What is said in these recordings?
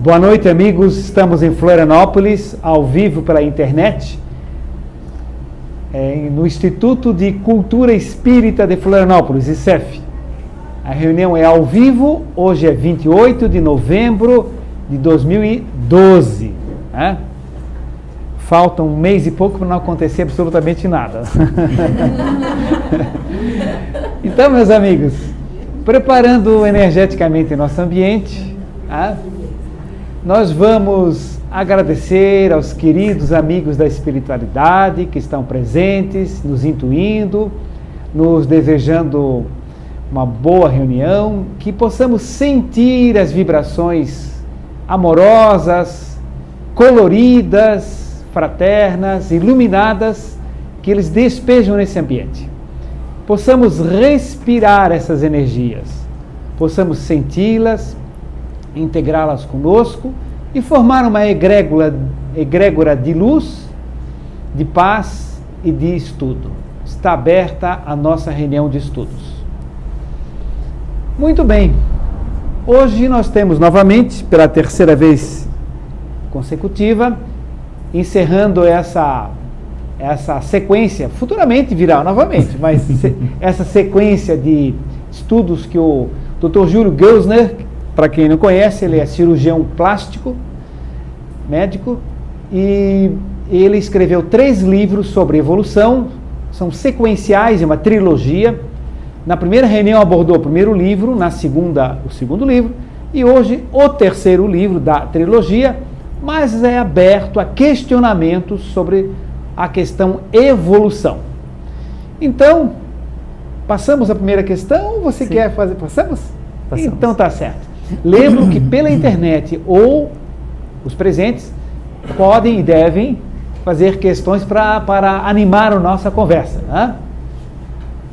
Boa noite, amigos. Estamos em Florianópolis, ao vivo pela internet, no Instituto de Cultura Espírita de Florianópolis, ICEF. A reunião é ao vivo, hoje é 28 de novembro de 2012. Né? Falta um mês e pouco para não acontecer absolutamente nada. Então, meus amigos, preparando energeticamente nosso ambiente, nós vamos agradecer aos queridos amigos da espiritualidade que estão presentes, nos intuindo, nos desejando uma boa reunião, que possamos sentir as vibrações amorosas, coloridas, fraternas, iluminadas, que eles despejam nesse ambiente. Possamos respirar essas energias, possamos senti-las, integrá-las conosco e formar uma egrégora de luz, de paz e de estudo. Está aberta a nossa reunião de estudos. Muito bem, hoje nós temos novamente, pela terceira vez consecutiva, encerrando essa sequência, futuramente virá novamente, mas essa sequência de estudos que o Dr. Júlio Gelsner, para quem não conhece, ele é cirurgião plástico, médico, e ele escreveu 3 livros sobre evolução, são sequenciais, é uma trilogia. Na primeira reunião abordou o primeiro livro, na segunda o segundo livro, e hoje o terceiro livro da trilogia, mas é aberto a questionamentos sobre a questão evolução. Então, passamos a primeira questão ou você Sim. quer fazer? Passamos? Então tá certo. Lembro que pela internet ou os presentes podem e devem fazer questões para animar a nossa conversa. Né?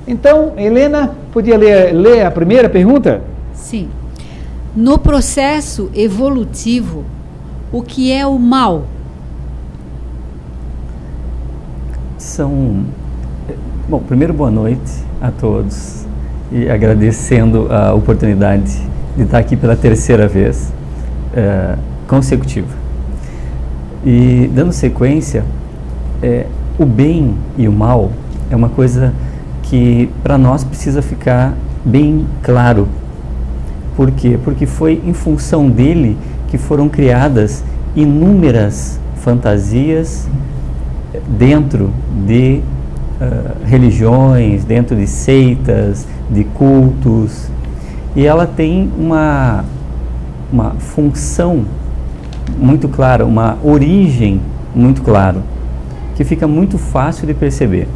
Então, Helena, podia ler a primeira pergunta? Sim. No processo evolutivo, o que é o mal? Bom, primeiro boa noite a todos e agradecendo a oportunidade de estar aqui pela terceira vez consecutiva. E dando sequência, o bem e o mal é uma coisa que para nós precisa ficar bem claro. Por quê? Porque foi em função dele que foram criadas inúmeras fantasias dentro de religiões, dentro de seitas, de cultos, e ela tem uma função muito clara, uma origem muito clara, que fica muito fácil de perceber.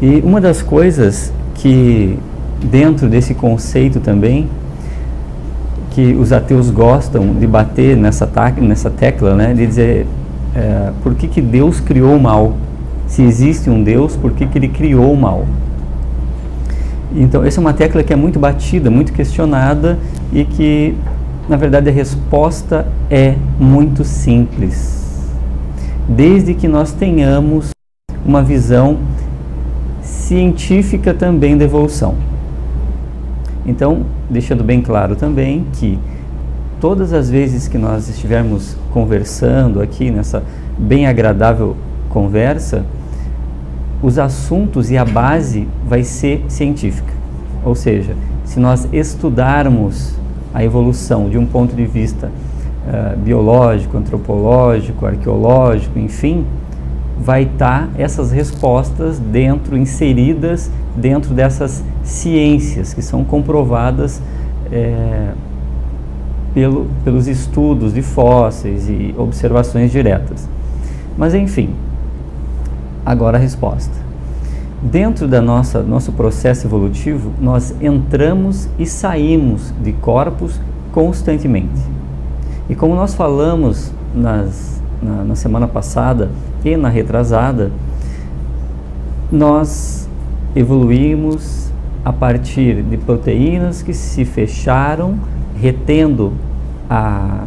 E uma das coisas que, dentro desse conceito também, que os ateus gostam de bater nessa tecla, né, de dizer por que Deus criou o mal? Se existe um Deus, por que ele criou o mal? Então, essa é uma tecla que é muito batida, muito questionada e que, na verdade, a resposta é muito simples. Desde que nós tenhamos uma visão científica também da evolução. Então, deixando bem claro também que todas as vezes que nós estivermos conversando aqui nessa bem agradável conversa, os assuntos e a base vai ser científica. Ou seja, se nós estudarmos a evolução de um ponto de vista biológico, antropológico, arqueológico, enfim, vai estar essas respostas inseridas dentro dessas ciências que são comprovadas pelos estudos de fósseis e observações diretas. Mas enfim, agora a resposta. Dentro da nosso processo evolutivo, nós entramos e saímos de corpos constantemente. E como nós falamos na semana passada e na retrasada, nós evoluímos a partir de proteínas que se fecharam, retendo a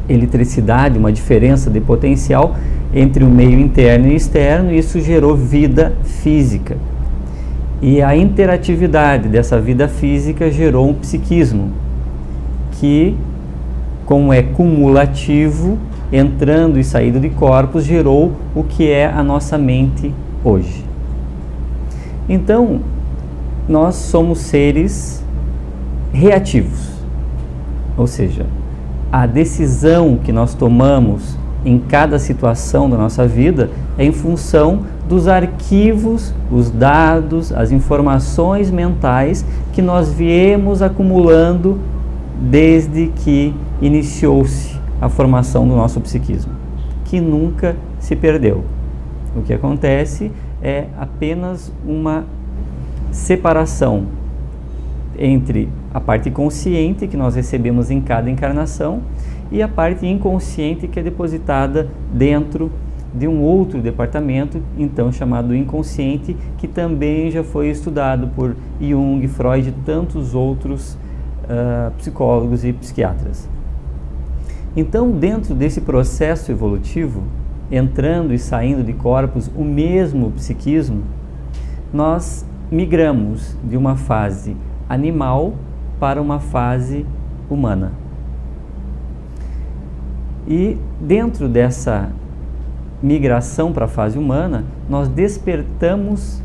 eletricidade, uma diferença de potencial entre o meio interno e externo, e isso gerou vida física. E a interatividade dessa vida física gerou um psiquismo, que como é cumulativo, entrando e saindo de corpos, gerou o que é a nossa mente hoje. Então, nós somos seres reativos, ou seja, a decisão que nós tomamos em cada situação da nossa vida é em função dos arquivos, os dados, as informações mentais que nós viemos acumulando desde que iniciou-se a formação do nosso psiquismo, que nunca se perdeu. O que acontece é apenas uma separação entre a parte consciente que nós recebemos em cada encarnação e a parte inconsciente que é depositada dentro de um outro departamento, então chamado inconsciente, que também já foi estudado por Jung, Freud e tantos outros psicólogos e psiquiatras. Então, dentro desse processo evolutivo, entrando e saindo de corpos, o mesmo psiquismo, nós migramos de uma fase animal para uma fase humana. E dentro dessa migração para a fase humana, nós despertamos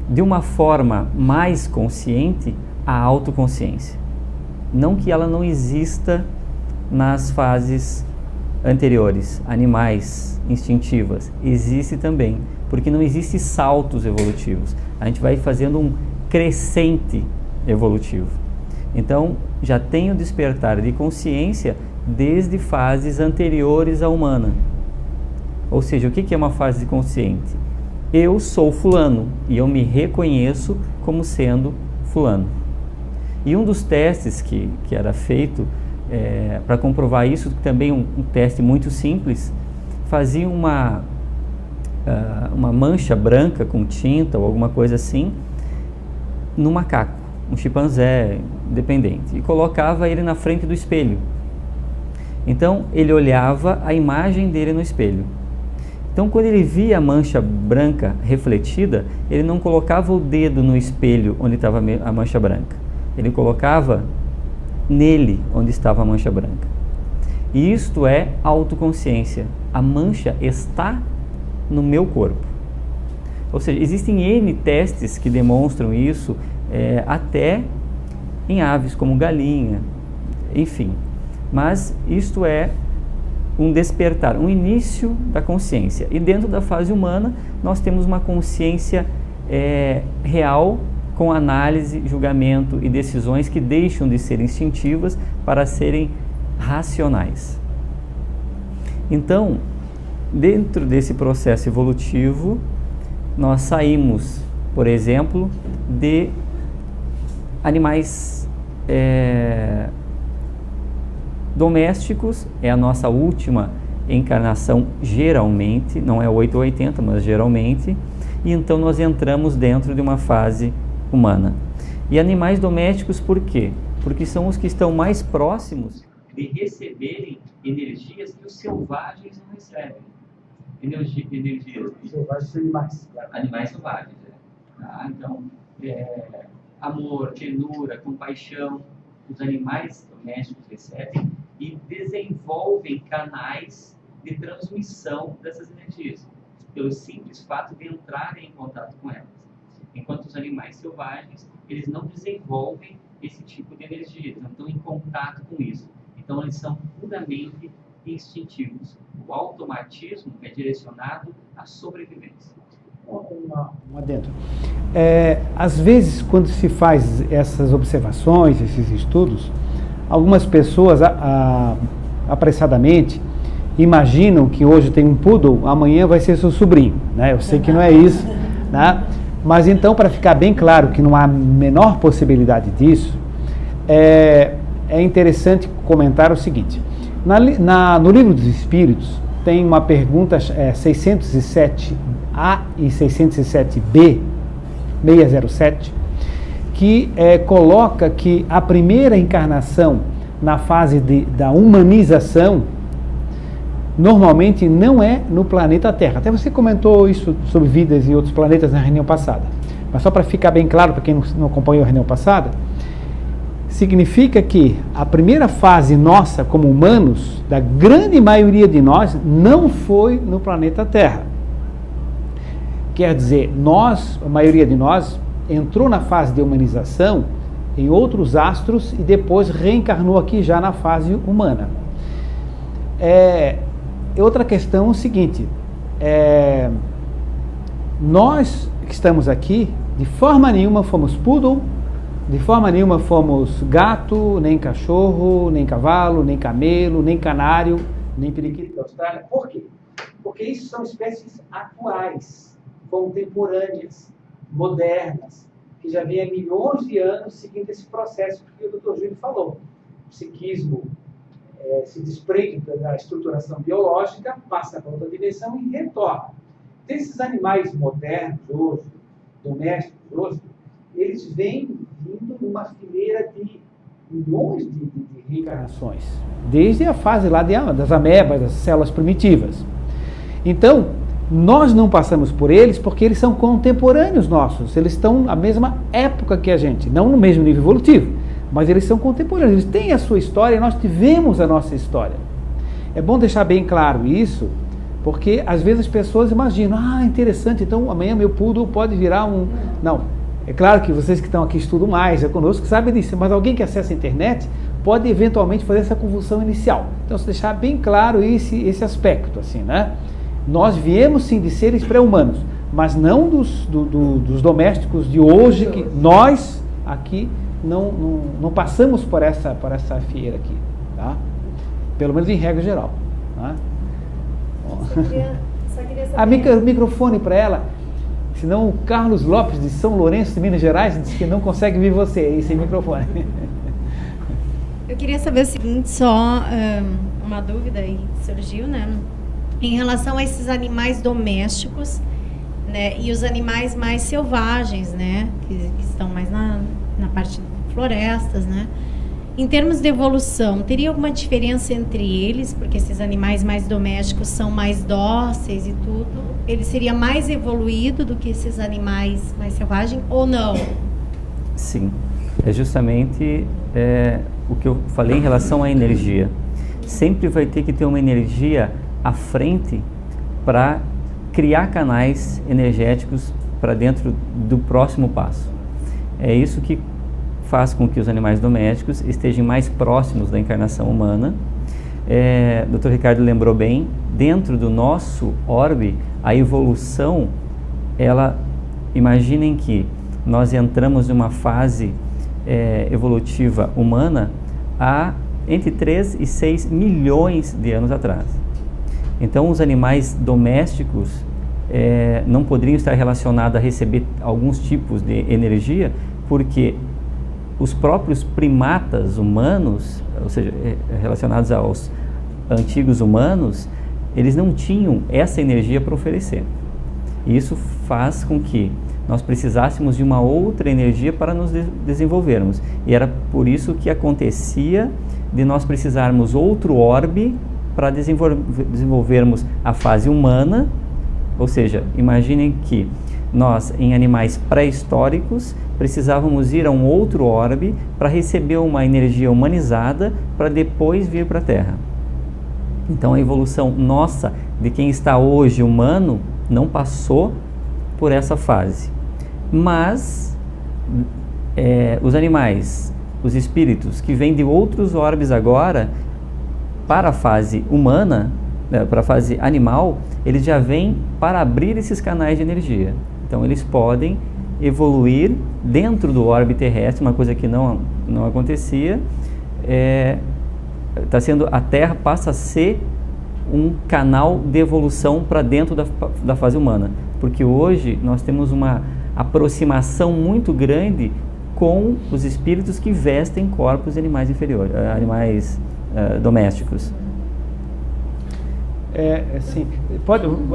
de uma forma mais consciente, a autoconsciência. Não que ela não exista nas fases anteriores, animais, instintivas, existe também, porque não existe saltos evolutivos. A gente vai fazendo um crescente evolutivo. Então, já tem o despertar de consciência desde fases anteriores à humana. Ou seja, o que é uma fase consciente? Eu sou fulano e eu me reconheço como sendo fulano. E um dos testes que era feito para comprovar isso, também um teste muito simples, fazia uma mancha branca com tinta ou alguma coisa assim no macaco, um chimpanzé independente, e colocava ele na frente do espelho. Então ele olhava a imagem dele no espelho. Então, quando ele via a mancha branca refletida, ele não colocava o dedo no espelho onde estava a mancha branca. Ele colocava nele onde estava a mancha branca. E isto é autoconsciência. A mancha está no meu corpo. Ou seja, existem N testes que demonstram isso, até em aves como galinha, enfim. Mas isto é um despertar, um início da consciência. E dentro da fase humana, nós temos uma consciência real, com análise, julgamento e decisões que deixam de ser instintivas para serem racionais. Então, dentro desse processo evolutivo, nós saímos, por exemplo, de animais domésticos, é a nossa última encarnação geralmente, não é 8 ou 80, mas geralmente, e então nós entramos dentro de uma fase humana. E animais domésticos por quê? Porque são os que estão mais próximos de receberem energias que os selvagens não recebem. Energias. Selvagens são animais. Animais selvagens, tá? Então, amor, ternura, compaixão, os animais domésticos recebem e desenvolvem canais de transmissão dessas energias, pelo simples fato de entrarem em contato com elas. Enquanto os animais selvagens, eles não desenvolvem esse tipo de energia, não estão em contato com isso. Então, eles são puramente instintivos. O automatismo é direcionado à sobrevivência. Um adendo. Às vezes, quando se faz essas observações, esses estudos, algumas pessoas apressadamente imaginam que hoje tem um poodle, amanhã vai ser seu sobrinho, né? Eu sei que não é isso, né? Mas então, para ficar bem claro que não há a menor possibilidade disso, é interessante comentar o seguinte: no Livro dos Espíritos tem uma pergunta 607A e 607B, 607, que coloca que a primeira encarnação na fase da humanização normalmente não é no planeta Terra. Até você comentou isso sobre vidas em outros planetas na reunião passada. Mas só para ficar bem claro para quem não acompanhou a reunião passada, significa que a primeira fase nossa como humanos, da grande maioria de nós, não foi no planeta Terra. Quer dizer, a maioria de nós, entrou na fase de humanização em outros astros e depois reencarnou aqui já na fase humana. Outra questão é o seguinte, nós que estamos aqui, de forma nenhuma fomos poodle, de forma nenhuma fomos gato, nem cachorro, nem cavalo, nem camelo, nem canário, nem periquito da Austrália. Por quê? Porque isso são espécies atuais, contemporâneas, modernas, que já vêm há milhões de anos seguindo esse processo que o Dr. Júlio falou. O psiquismo se desprende da estruturação biológica, passa para outra dimensão e retorna. Desses animais modernos hoje, domésticos hoje, eles vêm vindo numa fileira de milhões de reencarnações, desde a fase lá das amebas, das células primitivas. Então, nós não passamos por eles porque eles são contemporâneos nossos, eles estão na mesma época que a gente, não no mesmo nível evolutivo, mas eles são contemporâneos, eles têm a sua história e nós tivemos a nossa história. É bom deixar bem claro isso, porque às vezes as pessoas imaginam, interessante, então amanhã meu poodle pode virar um... Não, é claro que vocês que estão aqui estudam mais, conosco, sabem disso, mas alguém que acessa a internet pode eventualmente fazer essa convulsão inicial. Então, se deixar bem claro esse aspecto, assim, né? Nós viemos sim de seres pré-humanos, mas não dos domésticos de hoje, que nós aqui não passamos por essa fieira aqui, tá? Pelo menos em regra geral. Tá? Só queria saber... Microfone para ela, senão o Carlos Lopes de São Lourenço, de Minas Gerais, diz que não consegue ver você aí sem microfone. Eu queria saber o seguinte, só uma dúvida aí surgiu, né? Em relação a esses animais domésticos, né, e os animais mais selvagens, né, que estão mais na parte de florestas, né? Em termos de evolução, teria alguma diferença entre eles? Porque esses animais mais domésticos são mais dóceis e tudo. Ele seria mais evoluído do que esses animais mais selvagens ou não? Sim, é justamente o que eu falei em relação à energia. Sempre vai ter que ter uma energia à frente para criar canais energéticos para dentro do próximo passo. É isso que faz com que os animais domésticos estejam mais próximos da encarnação humana. Dr. Ricardo lembrou bem, dentro do nosso orbe, a evolução, imaginem que nós entramos numa fase evolutiva humana há entre 3 e 6 milhões de anos atrás. Então, os animais domésticos não poderiam estar relacionados a receber alguns tipos de energia, porque os próprios primatas humanos, ou seja, relacionados aos antigos humanos, eles não tinham essa energia para oferecer. E isso faz com que nós precisássemos de uma outra energia para nos desenvolvermos. E era por isso que acontecia de nós precisarmos outro orbe para desenvolvermos a fase humana, ou seja, imaginem que nós, em animais pré-históricos, precisávamos ir a um outro orbe para receber uma energia humanizada para depois vir para a Terra. Então, a evolução nossa, de quem está hoje humano, não passou por essa fase. Mas, os animais, os espíritos que vêm de outros orbes agora, para a fase humana, para a fase animal, eles já vêm para abrir esses canais de energia. Então, eles podem evoluir dentro do orbe terrestre, uma coisa que não acontecia. A Terra passa a ser um canal de evolução para dentro da fase humana, porque hoje nós temos uma aproximação muito grande com os espíritos que vestem corpos de animais inferiores, animais domésticos. Assim,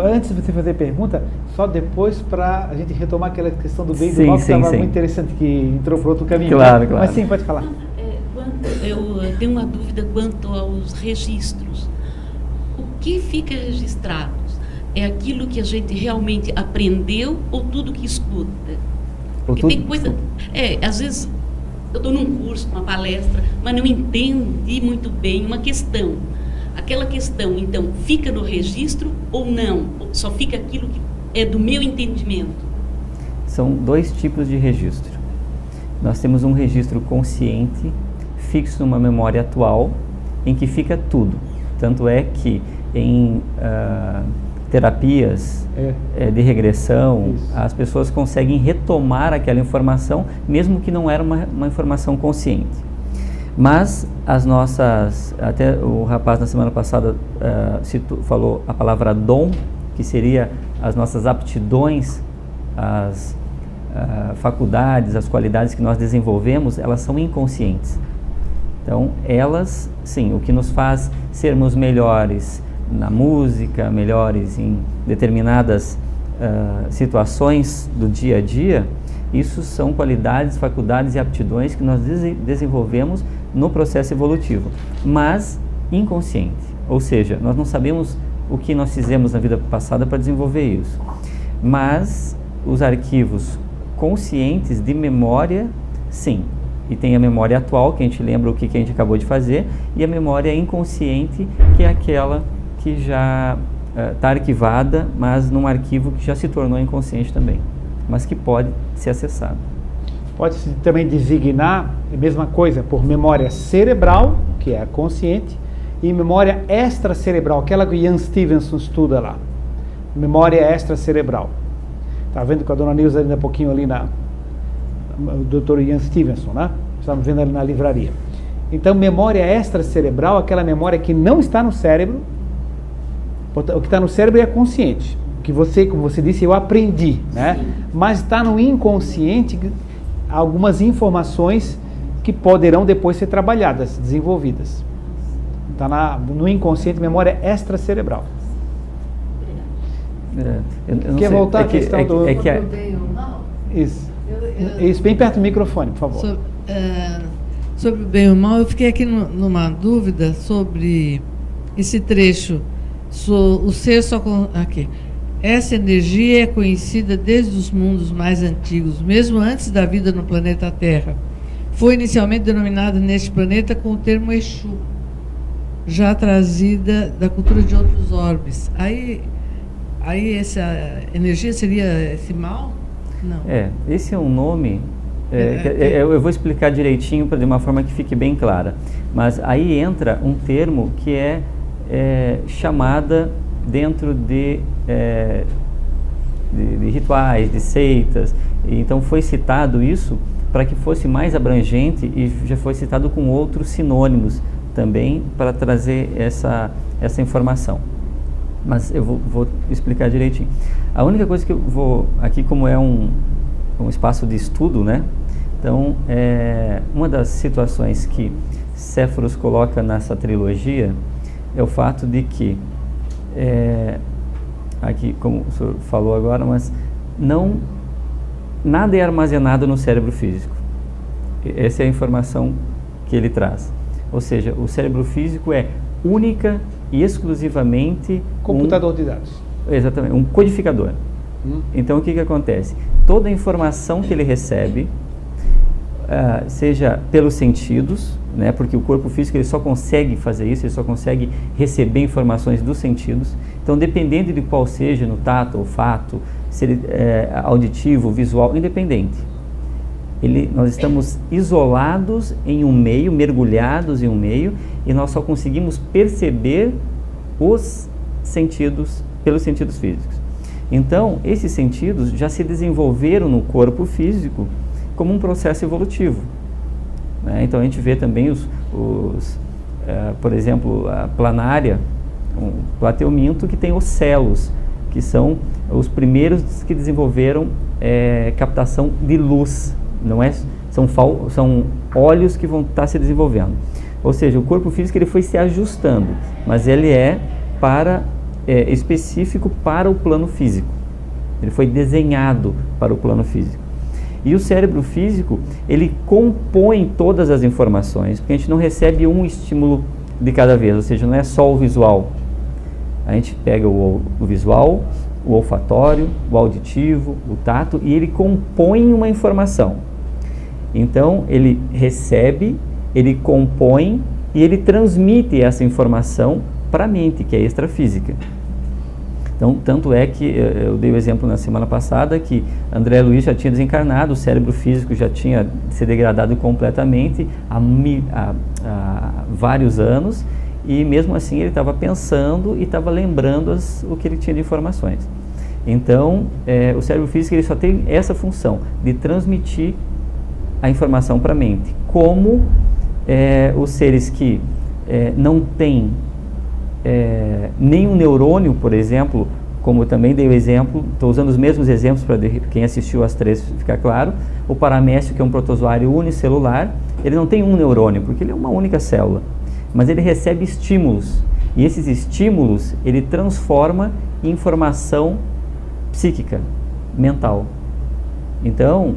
antes de você fazer pergunta, só depois para a gente retomar aquela questão do bem e do mal, que estava muito interessante, que entrou por outro caminho. Claro. Mas sim, pode falar. Eu tenho uma dúvida quanto aos registros. O que fica registrado? É aquilo que a gente realmente aprendeu ou tudo que escuta? Porque tem coisa... às vezes eu estou num curso, uma palestra, mas não entendi muito bem uma questão. Aquela questão, então, fica no registro ou não? Só fica aquilo que é do meu entendimento? São dois tipos de registro. Nós temos um registro consciente, fixo numa memória atual, em que fica tudo. Tanto é que em terapias de regressão, isso, as pessoas conseguem retomar aquela informação, mesmo que não era uma informação consciente. Mas as nossas, até o rapaz na semana passada falou a palavra dom, que seria as nossas aptidões, as faculdades, as qualidades que nós desenvolvemos, elas são inconscientes. Então, elas, sim, o que nos faz sermos melhores na música, melhores em determinadas situações do dia a dia, isso são qualidades, faculdades e aptidões que nós desenvolvemos no processo evolutivo, mas inconsciente. Ou seja, nós não sabemos o que nós fizemos na vida passada para desenvolver isso. Mas os arquivos conscientes de memória, sim. E tem a memória atual, que a gente lembra o que a gente acabou de fazer, e a memória inconsciente, que é aquela que já está arquivada, mas num arquivo que já se tornou inconsciente também, mas que pode ser acessado. Pode-se também designar a mesma coisa por memória cerebral, que é a consciente, e memória extracerebral, aquela que o Ian Stevenson estuda lá. Memória extracerebral. Está vendo com a dona Nilza ainda há pouquinho ali o Dr. Ian Stevenson, né? Estamos vendo ali na livraria. Então, memória extracerebral, aquela memória que não está no cérebro. O que está no cérebro é consciente. Que você, como você disse, eu aprendi, né? Sim. Mas está no inconsciente algumas informações que poderão depois ser trabalhadas, desenvolvidas. Está no inconsciente, memória extracerebral. Quer voltar à questão do bem ou mal? Isso. Isso, bem perto do microfone, por favor. Sobre o bem ou mal, eu fiquei aqui numa dúvida sobre esse trecho. O ser só aqui. Essa energia é conhecida desde os mundos mais antigos, mesmo antes da vida no planeta Terra. Foi inicialmente denominada neste planeta com o termo Exu, já trazida da cultura de outros orbes. Aí essa energia seria esse mal? Não. Esse é um nome, eu vou explicar direitinho de uma forma que fique bem clara, mas aí entra um termo que é chamada dentro de rituais, de seitas, então foi citado isso para que fosse mais abrangente e já foi citado com outros sinônimos também para trazer essa informação. Mas eu vou explicar direitinho. A única coisa que eu vou, aqui como é um espaço de estudo, né? Então, uma das situações que Séforos coloca nessa trilogia é o fato de que, aqui como o senhor falou agora, mas nada é armazenado no cérebro físico. Essa é a informação que ele traz. Ou seja, o cérebro físico é única e exclusivamente computador de dados. Exatamente, um codificador. Então, o que acontece? Toda a informação que ele recebe, seja pelos sentidos, né, porque o corpo físico ele só consegue fazer isso, ele só consegue receber informações dos sentidos. Então, dependendo de qual seja, no tato, olfato, se ele é auditivo, visual, independente. Nós estamos isolados em um meio, mergulhados em um meio, e nós só conseguimos perceber os sentidos pelos sentidos físicos. Então, esses sentidos já se desenvolveram no corpo físico como um processo evolutivo, né? Então, a gente vê também por exemplo, a planária, o plateuminto, que tem ocelos, que são os primeiros que desenvolveram captação de luz. Não são olhos que vão estar se desenvolvendo. Ou seja, o corpo físico ele foi se ajustando, mas ele é específico para o plano físico. Ele foi desenhado para o plano físico. E o cérebro físico, ele compõe todas as informações, porque a gente não recebe um estímulo de cada vez, ou seja, não é só o visual. A gente pega o visual, o olfatório, o auditivo, o tato, e ele compõe uma informação. Então, ele recebe, ele compõe e ele transmite essa informação para a mente, que é extrafísica. Então, tanto é que eu dei o exemplo na semana passada que André Luiz já tinha desencarnado, o cérebro físico já tinha se degradado completamente há vários anos, e mesmo assim ele estava pensando e estava lembrando o que ele tinha de informações. Então, o cérebro físico ele só tem essa função de transmitir a informação para a mente. Como os seres que não têm nenhum neurônio, por exemplo, como eu também dei o exemplo, estou usando os mesmos exemplos para quem assistiu às 3 ficar claro. O paramécio, que é um protozoário unicelular, ele não tem um neurônio, porque ele é uma única célula, mas ele recebe estímulos, e esses estímulos ele transforma em informação psíquica, mental. Então,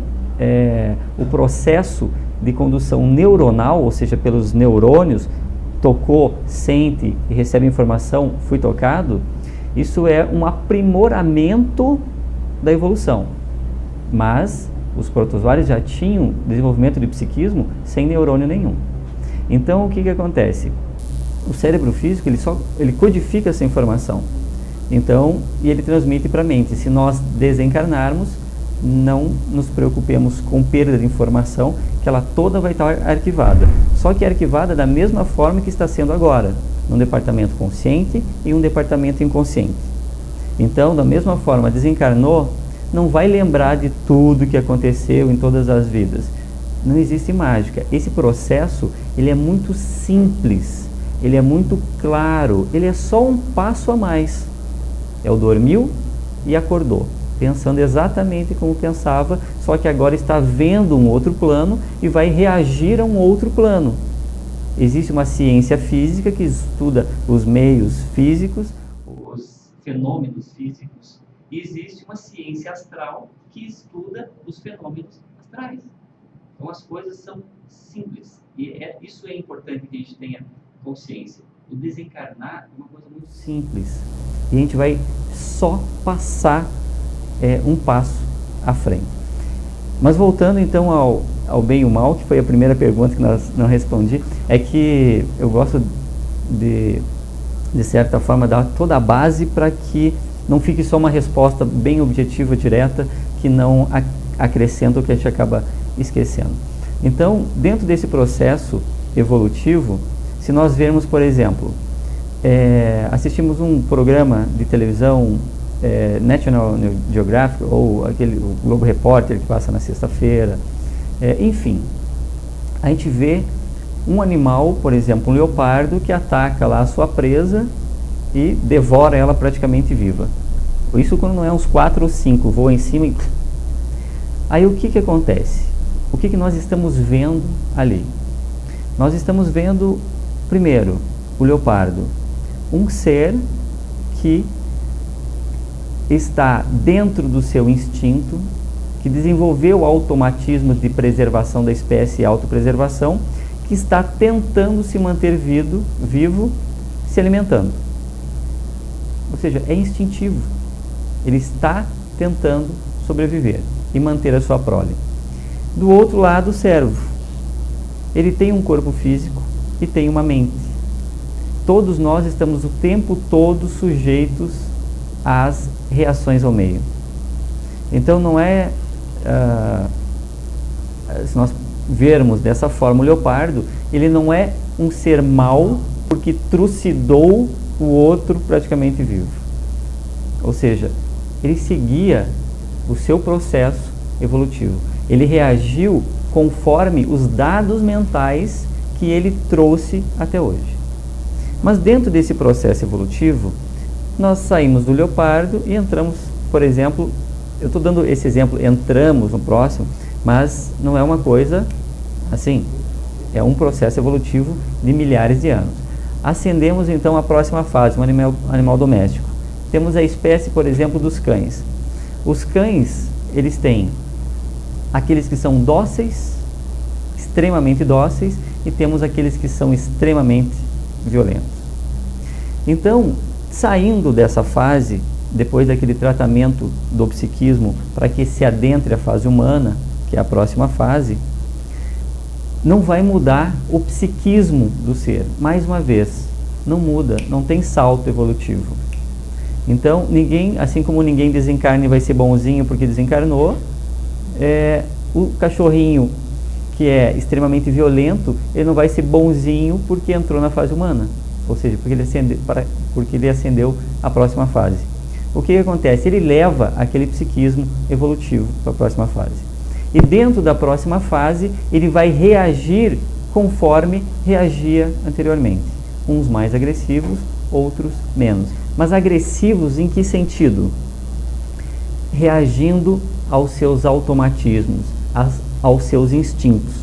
o processo de condução neuronal, ou seja, pelos neurônios, tocou, sente e recebe informação, fui tocado, isso é um aprimoramento da evolução. Mas os protozoários já tinham desenvolvimento de psiquismo sem neurônio nenhum. Então, o que acontece? O cérebro físico, ele codifica essa informação. Então, e ele transmite para a mente. Se nós desencarnarmos, não nos preocupemos com perda de informação, que ela toda vai estar arquivada. Só que é arquivada da mesma forma que está sendo agora, num departamento consciente e um departamento inconsciente. Então, da mesma forma, desencarnou, não vai lembrar de tudo que aconteceu em todas as vidas. Não existe mágica. Esse processo, ele é muito simples, ele é muito claro, ele é só um passo a mais. Dormiu e acordou, pensando exatamente como pensava, só que agora está vendo um outro plano e vai reagir a um outro plano. Existe uma ciência física que estuda os meios físicos, os fenômenos físicos, e existe uma ciência astral que estuda os fenômenos astrais. Então as coisas são simples, e isso é importante que a gente tenha consciência. O desencarnar é uma coisa muito simples, e a gente vai só passar um passo à frente. Mas voltando então ao bem e o mal, que foi a primeira pergunta que nós não respondi, é que eu gosto de certa forma, dar toda a base para que não fique só uma resposta bem objetiva, direta, que não acrescenta o que a gente acaba esquecendo. Então, dentro desse processo evolutivo, se nós vermos, por exemplo, assistimos um programa de televisão, National Geographic, ou o Globo Repórter, que passa na sexta-feira, enfim, a gente vê um animal, por exemplo, um leopardo, que ataca lá a sua presa e devora ela praticamente viva. Isso quando não é uns 4 ou 5, voa em cima e... Aí o que acontece? O que nós estamos vendo ali? Nós estamos vendo, primeiro, o leopardo, um ser que está dentro do seu instinto, que desenvolveu automatismos de preservação da espécie e autopreservação, que está tentando se manter vivo, se alimentando. Ou seja, é instintivo. Ele está tentando sobreviver e manter a sua prole. Do outro lado, o cervo. Ele tem um corpo físico e tem uma mente. Todos nós estamos o tempo todo sujeitos às reações ao meio. Então não é... se nós vermos dessa forma o leopardo, ele não é um ser mau porque trucidou o outro praticamente vivo. Ou seja, ele seguia o seu processo evolutivo. Ele reagiu conforme os dados mentais que ele trouxe até hoje. Mas dentro desse processo evolutivo, nós saímos do leopardo e entramos, por exemplo, eu estou dando esse exemplo, entramos no próximo, mas não é uma coisa assim, é um processo evolutivo de milhares de anos. Ascendemos então à próxima fase, um animal doméstico. Temos a espécie, por exemplo, dos cães. Os cães, eles têm aqueles que são dóceis, extremamente dóceis, e temos aqueles que são extremamente violentos. Então, saindo dessa fase, depois daquele tratamento do psiquismo para que se adentre a fase humana, que é a próxima fase, não vai mudar o psiquismo do ser. Mais uma vez, não muda, não tem salto evolutivo. Então, ninguém, assim como ninguém desencarna e vai ser bonzinho porque desencarnou, o cachorrinho que é extremamente violento, ele não vai ser bonzinho porque entrou na fase humana, ou seja, porque ele ascendeu à próxima fase. O que acontece? Ele leva aquele psiquismo evolutivo para a próxima fase. E dentro da próxima fase, ele vai reagir conforme reagia anteriormente. Uns mais agressivos, outros menos. Mas agressivos em que sentido? Reagindo aos seus automatismos, aos seus instintos.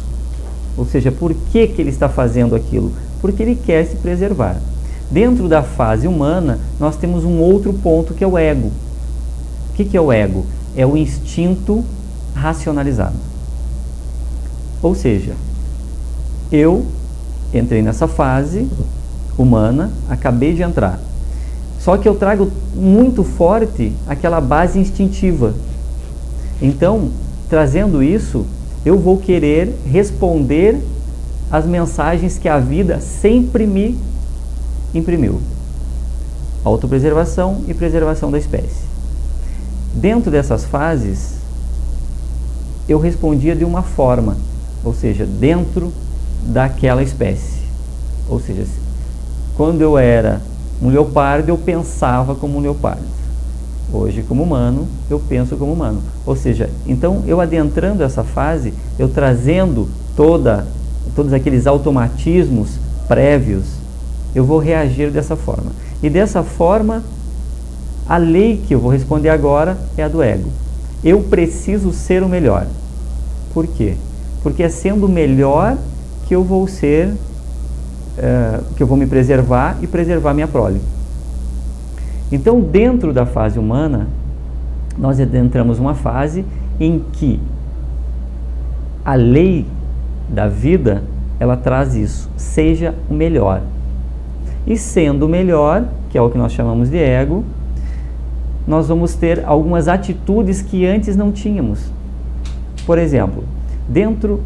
Ou seja, por que ele está fazendo aquilo? Porque ele quer se preservar. Dentro da fase humana, nós temos um outro ponto que é o ego. O que é o ego? É o instinto racionalizado. Ou seja, eu entrei nessa fase humana, acabei de entrar. Só que eu trago muito forte aquela base instintiva. Então, trazendo isso, eu vou querer responder às mensagens que a vida sempre me imprimiu. Autopreservação e preservação da espécie. Dentro dessas fases, eu respondia de uma forma, ou seja, dentro daquela espécie. Ou seja, quando eu era um leopardo, eu pensava como um leopardo. Hoje, como humano, eu penso como humano. Ou seja, então eu adentrando essa fase, eu trazendo todos aqueles automatismos prévios, eu vou reagir dessa forma. E dessa forma, a lei que eu vou responder agora é a do ego. Eu preciso ser o melhor. Por quê? Porque é sendo o melhor que eu vou ser, que eu vou me preservar e preservar minha prole. Então, dentro da fase humana, nós adentramos uma fase em que a lei da vida, ela traz isso, seja o melhor. E sendo o melhor, que é o que nós chamamos de ego, nós vamos ter algumas atitudes que antes não tínhamos. Por exemplo, dentro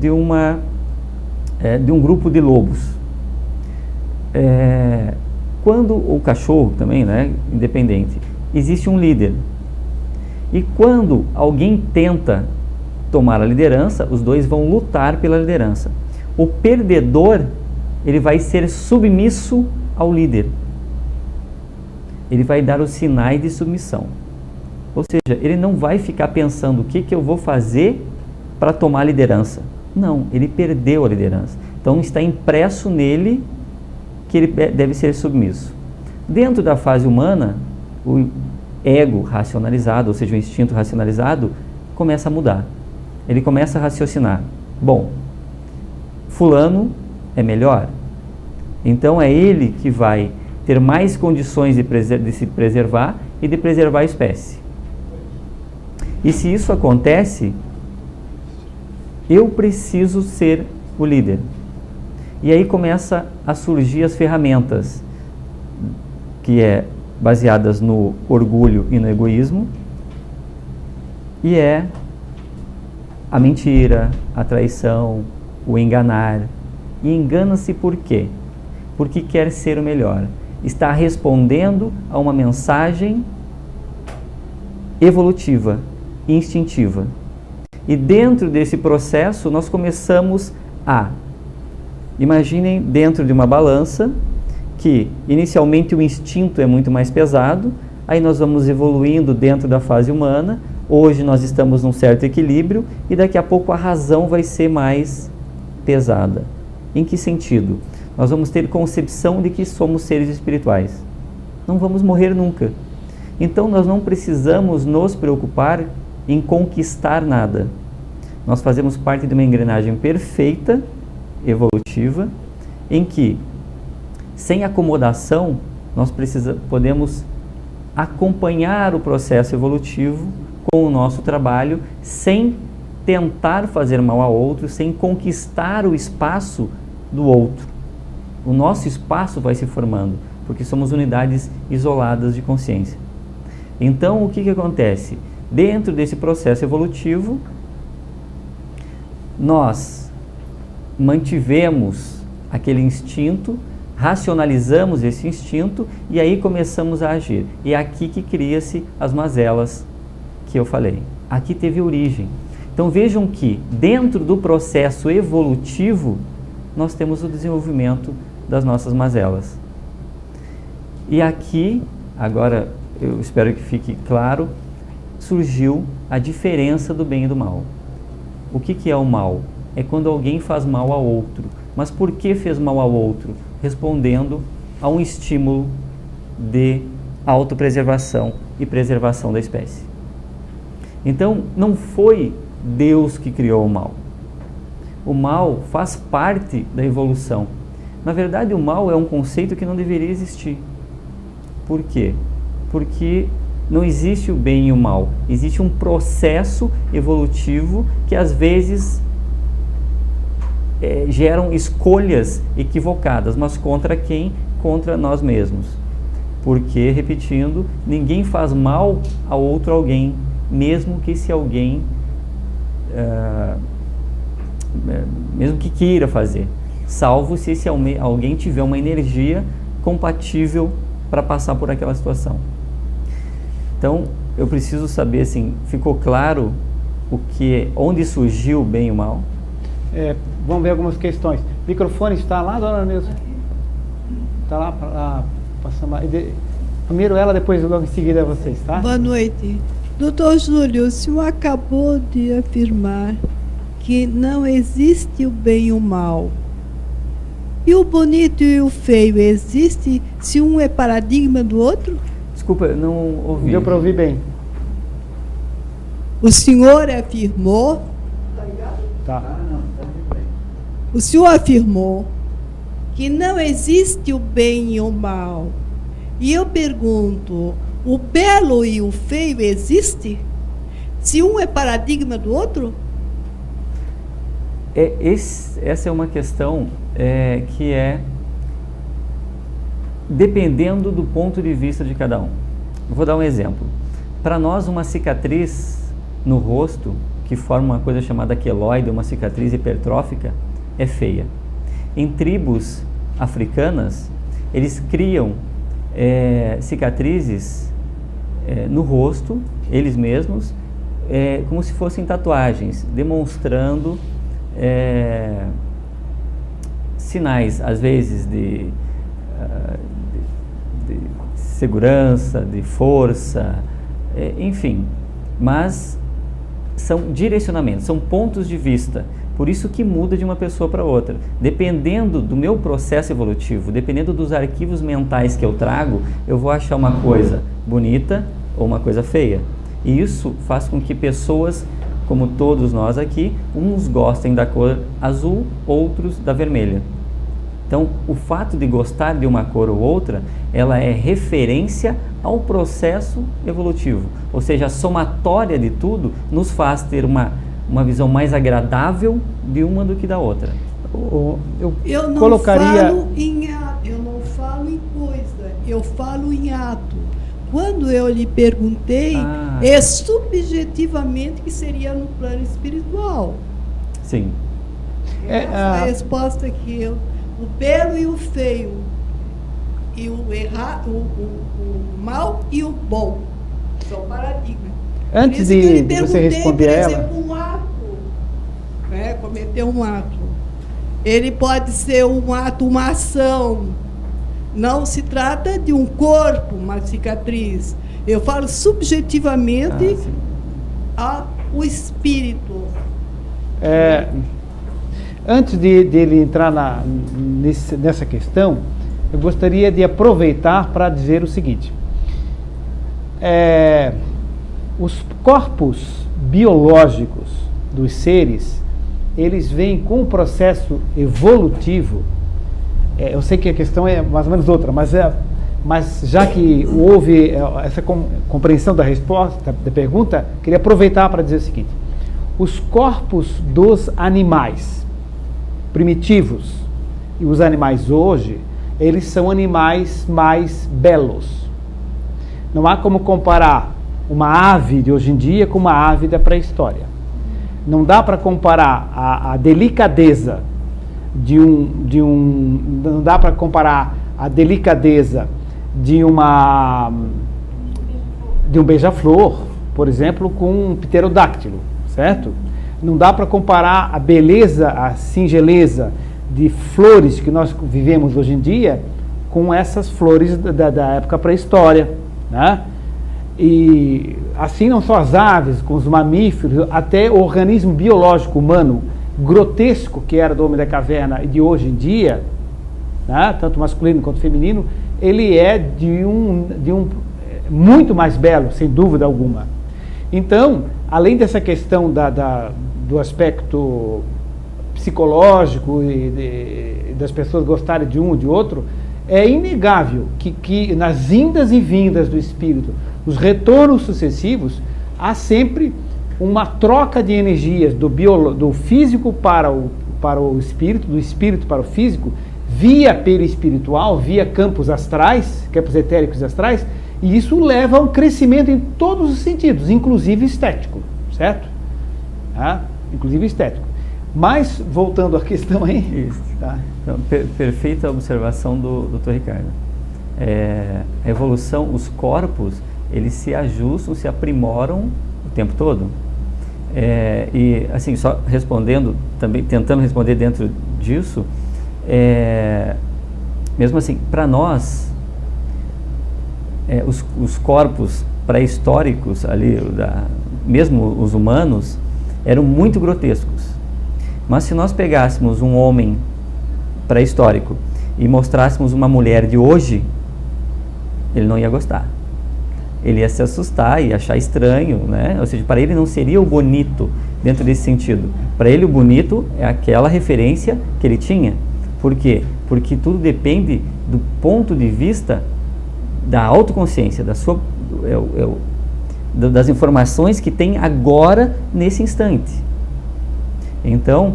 de um grupo de lobos, quando o cachorro também, né, independente, existe um líder. E quando alguém tenta tomar a liderança, os dois vão lutar pela liderança. O perdedor, ele vai ser submisso ao líder. Ele vai dar os sinais de submissão. Ou seja, ele não vai ficar pensando o que eu vou fazer para tomar a liderança. Não, ele perdeu a liderança. Então está impresso nele que ele deve ser submisso. Dentro da fase humana, o ego racionalizado, ou seja, o instinto racionalizado, começa a mudar. Ele começa a raciocinar. Bom, fulano é melhor, então é ele que vai ter mais condições de se preservar e de preservar a espécie. E se isso acontece, eu preciso ser o líder. E aí começa a surgir as ferramentas, que é baseadas no orgulho e no egoísmo, e é a mentira, a traição, o enganar. E engana-se por quê? Porque quer ser o melhor. Está respondendo a uma mensagem evolutiva, instintiva. E dentro desse processo nós começamos a... Imaginem dentro de uma balança que inicialmente o instinto é muito mais pesado, aí nós vamos evoluindo dentro da fase humana, hoje nós estamos num certo equilíbrio e daqui a pouco a razão vai ser mais pesada. Em que sentido? Nós vamos ter concepção de que somos seres espirituais. Não vamos morrer nunca. Então nós não precisamos nos preocupar em conquistar nada. Nós fazemos parte de uma engrenagem perfeita, evolutiva, em que, sem acomodação, nós podemos acompanhar o processo evolutivo com o nosso trabalho, sem tentar fazer mal a outro, sem conquistar o espaço do outro. O nosso espaço vai se formando, porque somos unidades isoladas de consciência. Então, o que acontece? Dentro desse processo evolutivo, nós mantivemos aquele instinto, racionalizamos esse instinto e aí começamos a agir. E é aqui que cria-se as mazelas que eu falei. Aqui teve origem. Então vejam que dentro do processo evolutivo nós temos o desenvolvimento das nossas mazelas. E aqui, agora eu espero que fique claro, surgiu a diferença do bem e do mal. O que é o mal? É quando alguém faz mal ao outro. Mas por que fez mal ao outro? Respondendo a um estímulo de autopreservação e preservação da espécie. Então, não foi Deus que criou o mal. O mal faz parte da evolução. Na verdade, o mal é um conceito que não deveria existir. Por quê? Porque não existe o bem e o mal. Existe um processo evolutivo que às vezes geram escolhas equivocadas, mas contra quem? Contra nós mesmos. Porque, repetindo, ninguém faz mal a outro alguém, mesmo que esse alguém, mesmo que queira fazer, salvo se esse alguém tiver uma energia compatível para passar por aquela situação. Então, eu preciso saber, assim, ficou claro onde surgiu o bem e o mal? Vamos ver algumas questões. O microfone está lá, dona Neuza? Está lá, passando lá. Primeiro ela, depois logo em seguida vocês, tá? Boa noite. Doutor Júlio, o senhor acabou de afirmar que não existe o bem e o mal. E o bonito e o feio existe se um é paradigma do outro? Desculpa, eu não ouvi. Deu para ouvir bem. O senhor afirmou... Tá. O senhor afirmou que não existe o bem e o mal. E eu pergunto, o belo e o feio existe? Se um é paradigma do outro? Essa é uma questão que dependendo do ponto de vista de cada um. Vou dar um exemplo. Para nós, uma cicatriz no rosto, que forma uma coisa chamada queloide, uma cicatriz hipertrófica, é feia. Em tribos africanas, eles criam cicatrizes no rosto, eles mesmos, como se fossem tatuagens, demonstrando sinais, às vezes, de segurança, de força, enfim, mas são direcionamentos, são pontos de vista. Por isso que muda de uma pessoa para outra. Dependendo do meu processo evolutivo, dependendo dos arquivos mentais que eu trago, eu vou achar uma coisa bonita ou uma coisa feia. E isso faz com que pessoas, como todos nós aqui, uns gostem da cor azul, outros da vermelha. Então, o fato de gostar de uma cor ou outra, ela é referência ao processo evolutivo. Ou seja, a somatória de tudo nos faz ter uma visão mais agradável de uma do que da outra. Eu não colocaria... falo em ato, eu não falo em coisa, eu falo em ato. Quando eu lhe perguntei, subjetivamente que seria no plano espiritual. Sim. Essa é a resposta que eu... O belo e o feio, e o mal e o bom, são paradigmas. Antes de você responder a ela... Por exemplo, um ato, cometer um ato. Ele pode ser um ato, uma ação. Não se trata de um corpo, uma cicatriz. Eu falo subjetivamente o espírito. Antes de ele entrar nessa questão, eu gostaria de aproveitar para dizer o seguinte. Os corpos biológicos dos seres, eles vêm com o processo evolutivo. Eu sei que a questão é mais ou menos outra, mas já que houve essa compreensão da resposta, da pergunta, queria aproveitar para dizer o seguinte. Os corpos dos animais primitivos e os animais hoje, eles são animais mais belos. Não há como comparar uma ave de hoje em dia com uma ave da pré-história. Não dá para comparar a delicadeza não dá para comparar a delicadeza de um beija-flor, por exemplo, com um pterodáctilo, certo? Não dá para comparar a beleza, a singeleza de flores que nós vivemos hoje em dia com essas flores da época pré-história, né? E assim não só as aves, com os mamíferos, até o organismo biológico humano grotesco que era do homem da caverna e de hoje em dia, né? Tanto masculino quanto feminino, ele é de um muito mais belo, sem dúvida alguma. Então, além dessa questão do aspecto psicológico e das pessoas gostarem de um ou de outro, é inegável que nas indas e vindas do espírito, os retornos sucessivos, há sempre uma troca de energias do físico para o espírito, do espírito para o físico, via perispiritual, via campos astrais, campos etéricos e astrais, e isso leva a um crescimento em todos os sentidos, inclusive estético, certo? Inclusive estético. Mas, voltando à questão aí... Isso. Tá? Então, perfeita observação do Dr. Ricardo. A evolução, os corpos, eles se ajustam, se aprimoram o tempo todo. E, assim, só respondendo, também tentando responder dentro disso, mesmo assim, para nós, os corpos pré-históricos ali, mesmo os humanos, eram muito grotescos. Mas se nós pegássemos um homem pré-histórico e mostrássemos uma mulher de hoje, ele não ia gostar. Ele ia se assustar e achar estranho, né? Ou seja, para ele não seria o bonito dentro desse sentido. Para ele o bonito é aquela referência que ele tinha. Por quê? Porque tudo depende do ponto de vista da autoconsciência, das informações que tem agora, nesse instante. Então,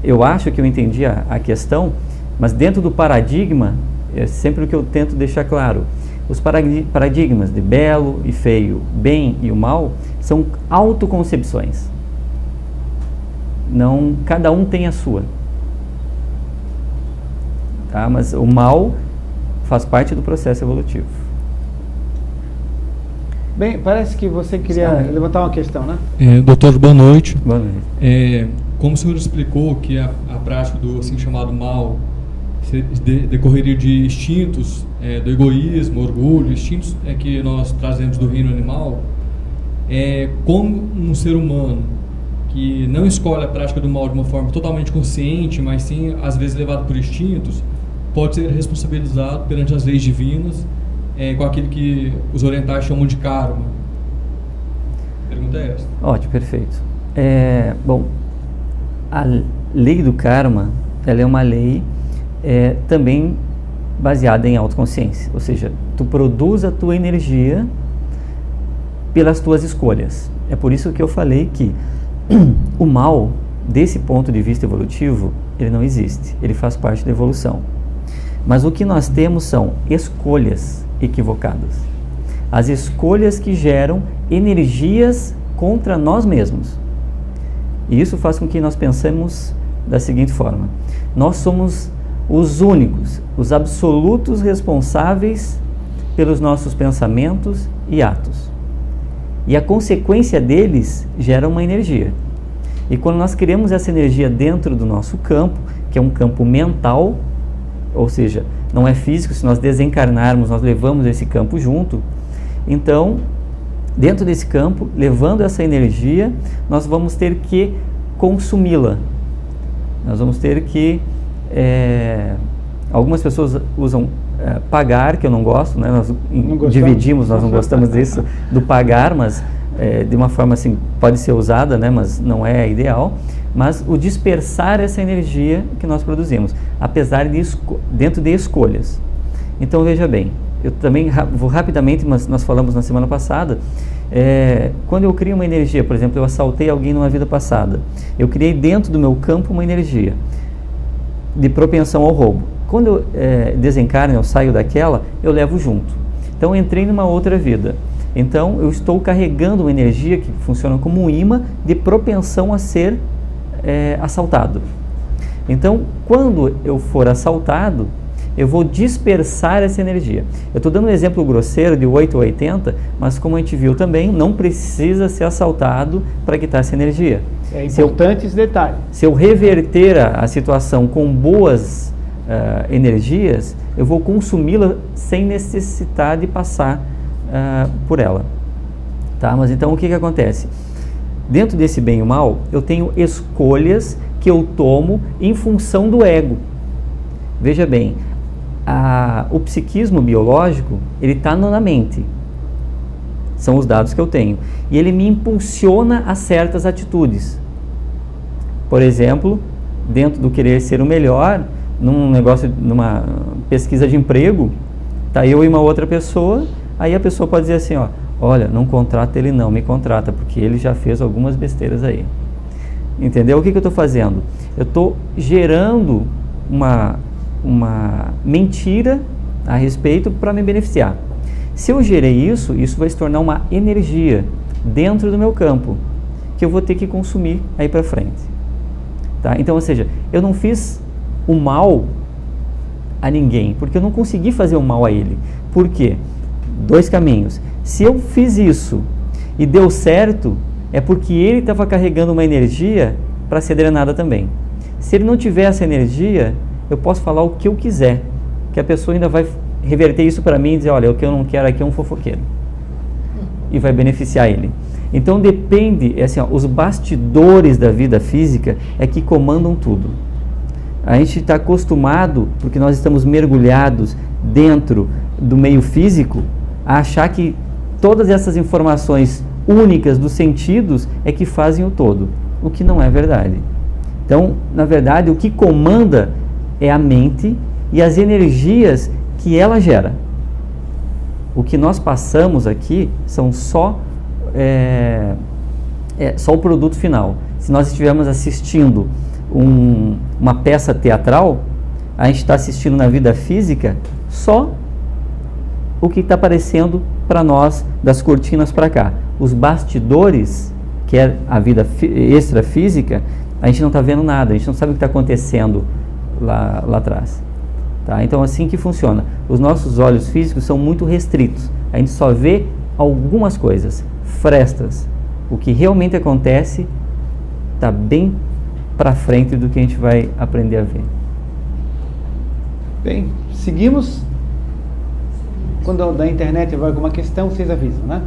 eu acho que eu entendi a questão, mas dentro do paradigma, é sempre o que eu tento deixar claro. Os paradigmas de belo e feio, bem e o mal, são autoconcepções. Não, cada um tem a sua. Tá? Mas o mal faz parte do processo evolutivo. Bem, parece que você queria levantar uma questão, né? Doutor, boa noite. Boa noite. Como o senhor explicou que a prática do assim chamado mal decorreria de instintos, do egoísmo, orgulho, instintos que nós trazemos do reino animal, como um ser humano que não escolhe a prática do mal de uma forma totalmente consciente, mas sim, às vezes, levado por instintos, pode ser responsabilizado perante as leis divinas, com aquilo que os orientais chamam de karma. A pergunta é essa. Ótimo, perfeito. Bom, a lei do karma, ela é uma lei também baseada em autoconsciência, ou seja, tu produz a tua energia pelas tuas escolhas. É por isso que eu falei que o mal, desse ponto de vista evolutivo, ele não existe, ele faz parte da evolução. Mas o que nós temos são escolhas equivocadas. As escolhas que geram energias contra nós mesmos. E isso faz com que nós pensemos da seguinte forma: nós somos os únicos, os absolutos responsáveis pelos nossos pensamentos e atos. E a consequência deles gera uma energia. E quando nós criamos essa energia dentro do nosso campo, que é um campo mental, ou seja, não é físico, se nós desencarnarmos, nós levamos esse campo junto. Então, dentro desse campo, levando essa energia, nós vamos ter que consumi-la. Nós vamos ter que... algumas pessoas usam pagar, que eu não gosto, né? Nós dividimos, nós não gostamos disso, do pagar, mas de uma forma assim, pode ser usada, né? Mas não é ideal. Mas o dispersar essa energia que nós produzimos, apesar de dentro de escolhas. Então veja bem, eu também vou rapidamente, mas nós falamos na semana passada, quando eu crio uma energia, por exemplo, eu assaltei alguém numa vida passada, eu criei dentro do meu campo uma energia de propensão ao roubo. Quando eu desencarno, eu saio daquela, eu levo junto. Então eu entrei numa outra vida. Então eu estou carregando uma energia que funciona como um imã de propensão a ser assaltado. Então, quando eu for assaltado, eu vou dispersar essa energia. Eu estou dando um exemplo grosseiro de 8 ou 80, mas como a gente viu também, não precisa ser assaltado para quitar essa energia. É importante esse detalhe. Se eu reverter a situação com boas energias, eu vou consumi-la sem necessitar de passar por ela. Tá? Mas então o que acontece? Dentro desse bem e o mal, eu tenho escolhas que eu tomo em função do ego. Veja bem, o psiquismo biológico, ele está na mente. São os dados que eu tenho. E ele me impulsiona a certas atitudes. Por exemplo, dentro do querer ser o melhor, numa pesquisa de emprego, tá eu e uma outra pessoa, aí a pessoa pode dizer assim, olha, não contrata ele não, me contrata, porque ele já fez algumas besteiras aí. Entendeu? O que eu estou fazendo? Eu estou gerando uma mentira a respeito para me beneficiar. Se eu gerei isso vai se tornar uma energia dentro do meu campo, que eu vou ter que consumir aí para frente. Tá? Então, ou seja, eu não fiz o mal a ninguém, porque eu não consegui fazer o mal a ele. Por quê? 2 caminhos. Se eu fiz isso e deu certo, é porque ele estava carregando uma energia para ser drenada também. Se ele não tiver essa energia, eu posso falar o que eu quiser, que a pessoa ainda vai reverter isso para mim e dizer, olha, o que eu não quero aqui é um fofoqueiro. E vai beneficiar ele. Então depende, os bastidores da vida física é que comandam tudo. A gente está acostumado, porque nós estamos mergulhados dentro do meio físico, a achar que todas essas informações únicas dos sentidos é que fazem o todo, o que não é verdade. Então, na verdade, o que comanda é a mente e as energias que ela gera. O que nós passamos aqui são só o produto final. Se nós estivermos assistindo uma peça teatral, a gente está assistindo na vida física só o que está aparecendo para nós das cortinas para cá. Os bastidores, que é a vida extrafísica, a gente não está vendo nada, a gente não sabe o que está acontecendo lá atrás. Tá? Então, assim que funciona. Os nossos olhos físicos são muito restritos. A gente só vê algumas coisas, frestas. O que realmente acontece está bem para frente do que a gente vai aprender a ver. Bem, seguimos. Quando da internet vai alguma questão, vocês avisam, né?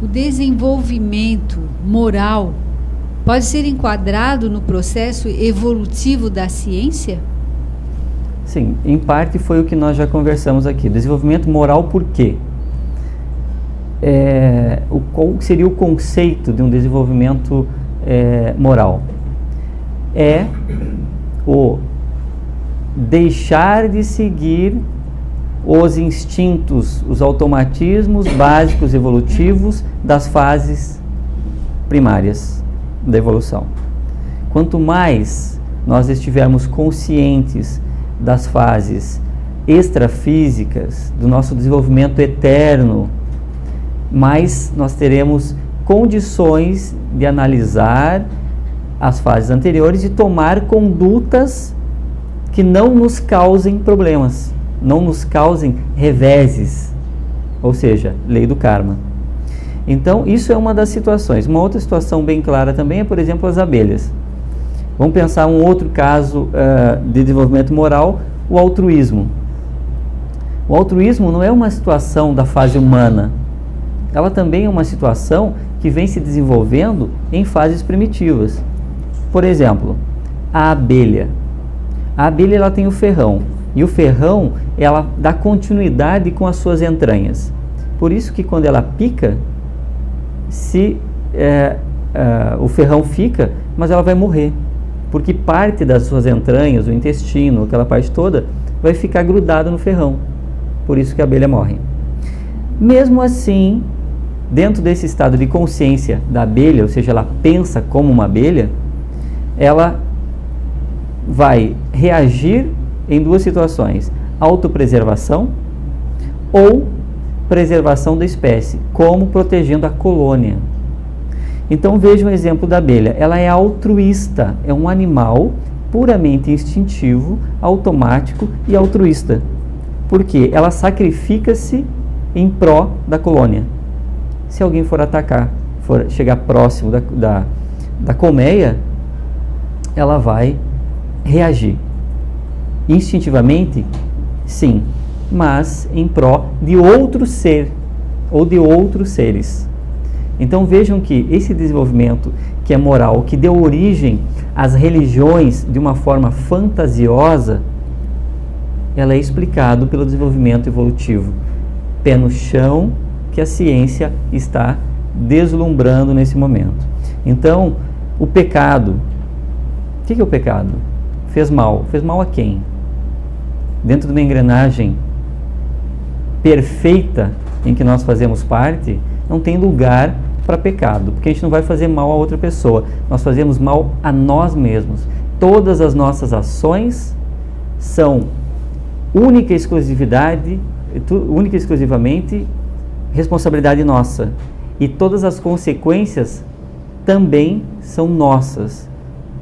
O desenvolvimento moral pode ser enquadrado no processo evolutivo da ciência? Sim, em parte foi o que nós já conversamos aqui. Desenvolvimento moral por quê? Qual seria o conceito de um desenvolvimento moral? É o deixar de seguir os instintos, os automatismos básicos evolutivos das fases primárias da evolução. Quanto mais nós estivermos conscientes das fases extrafísicas, do nosso desenvolvimento eterno, mais nós teremos condições de analisar as fases anteriores e tomar condutas que não nos causem problemas, não nos causem reveses, ou seja, lei do karma. Então, isso é uma das situações. Uma outra situação bem clara também é, por exemplo, as abelhas. Vamos pensar um outro caso de desenvolvimento moral, o altruísmo. O altruísmo não é uma situação da fase humana. Ela também é uma situação que vem se desenvolvendo em fases primitivas. Por exemplo, a abelha. A abelha ela tem o ferrão. E o ferrão, ela dá continuidade com as suas entranhas. Por isso que quando ela pica, o ferrão fica, mas ela vai morrer. Porque parte das suas entranhas, o intestino, aquela parte toda, vai ficar grudada no ferrão. Por isso que a abelha morre. Mesmo assim, dentro desse estado de consciência da abelha, ou seja, ela pensa como uma abelha, ela vai reagir em duas situações: autopreservação ou preservação da espécie, como protegendo a colônia. Então veja um exemplo da abelha. Ela é altruísta, é um animal puramente instintivo, automático e altruísta. Por quê? Ela sacrifica-se em pró da colônia. Se alguém for atacar, for chegar próximo da colmeia, ela vai reagir. Instintivamente, sim, mas em pró de outro ser ou de outros seres. Então vejam que esse desenvolvimento que é moral, que deu origem às religiões de uma forma fantasiosa, ela é explicado pelo desenvolvimento evolutivo. Pé no chão, que a ciência está deslumbrando nesse momento. Então, o pecado, o que é o pecado? Fez mal. Fez mal a quem? Dentro de uma engrenagem perfeita em que nós fazemos parte, não tem lugar para pecado, porque a gente não vai fazer mal a outra pessoa, nós fazemos mal a nós mesmos. Todas as nossas ações são única e exclusivamente responsabilidade nossa, e todas as consequências também são nossas.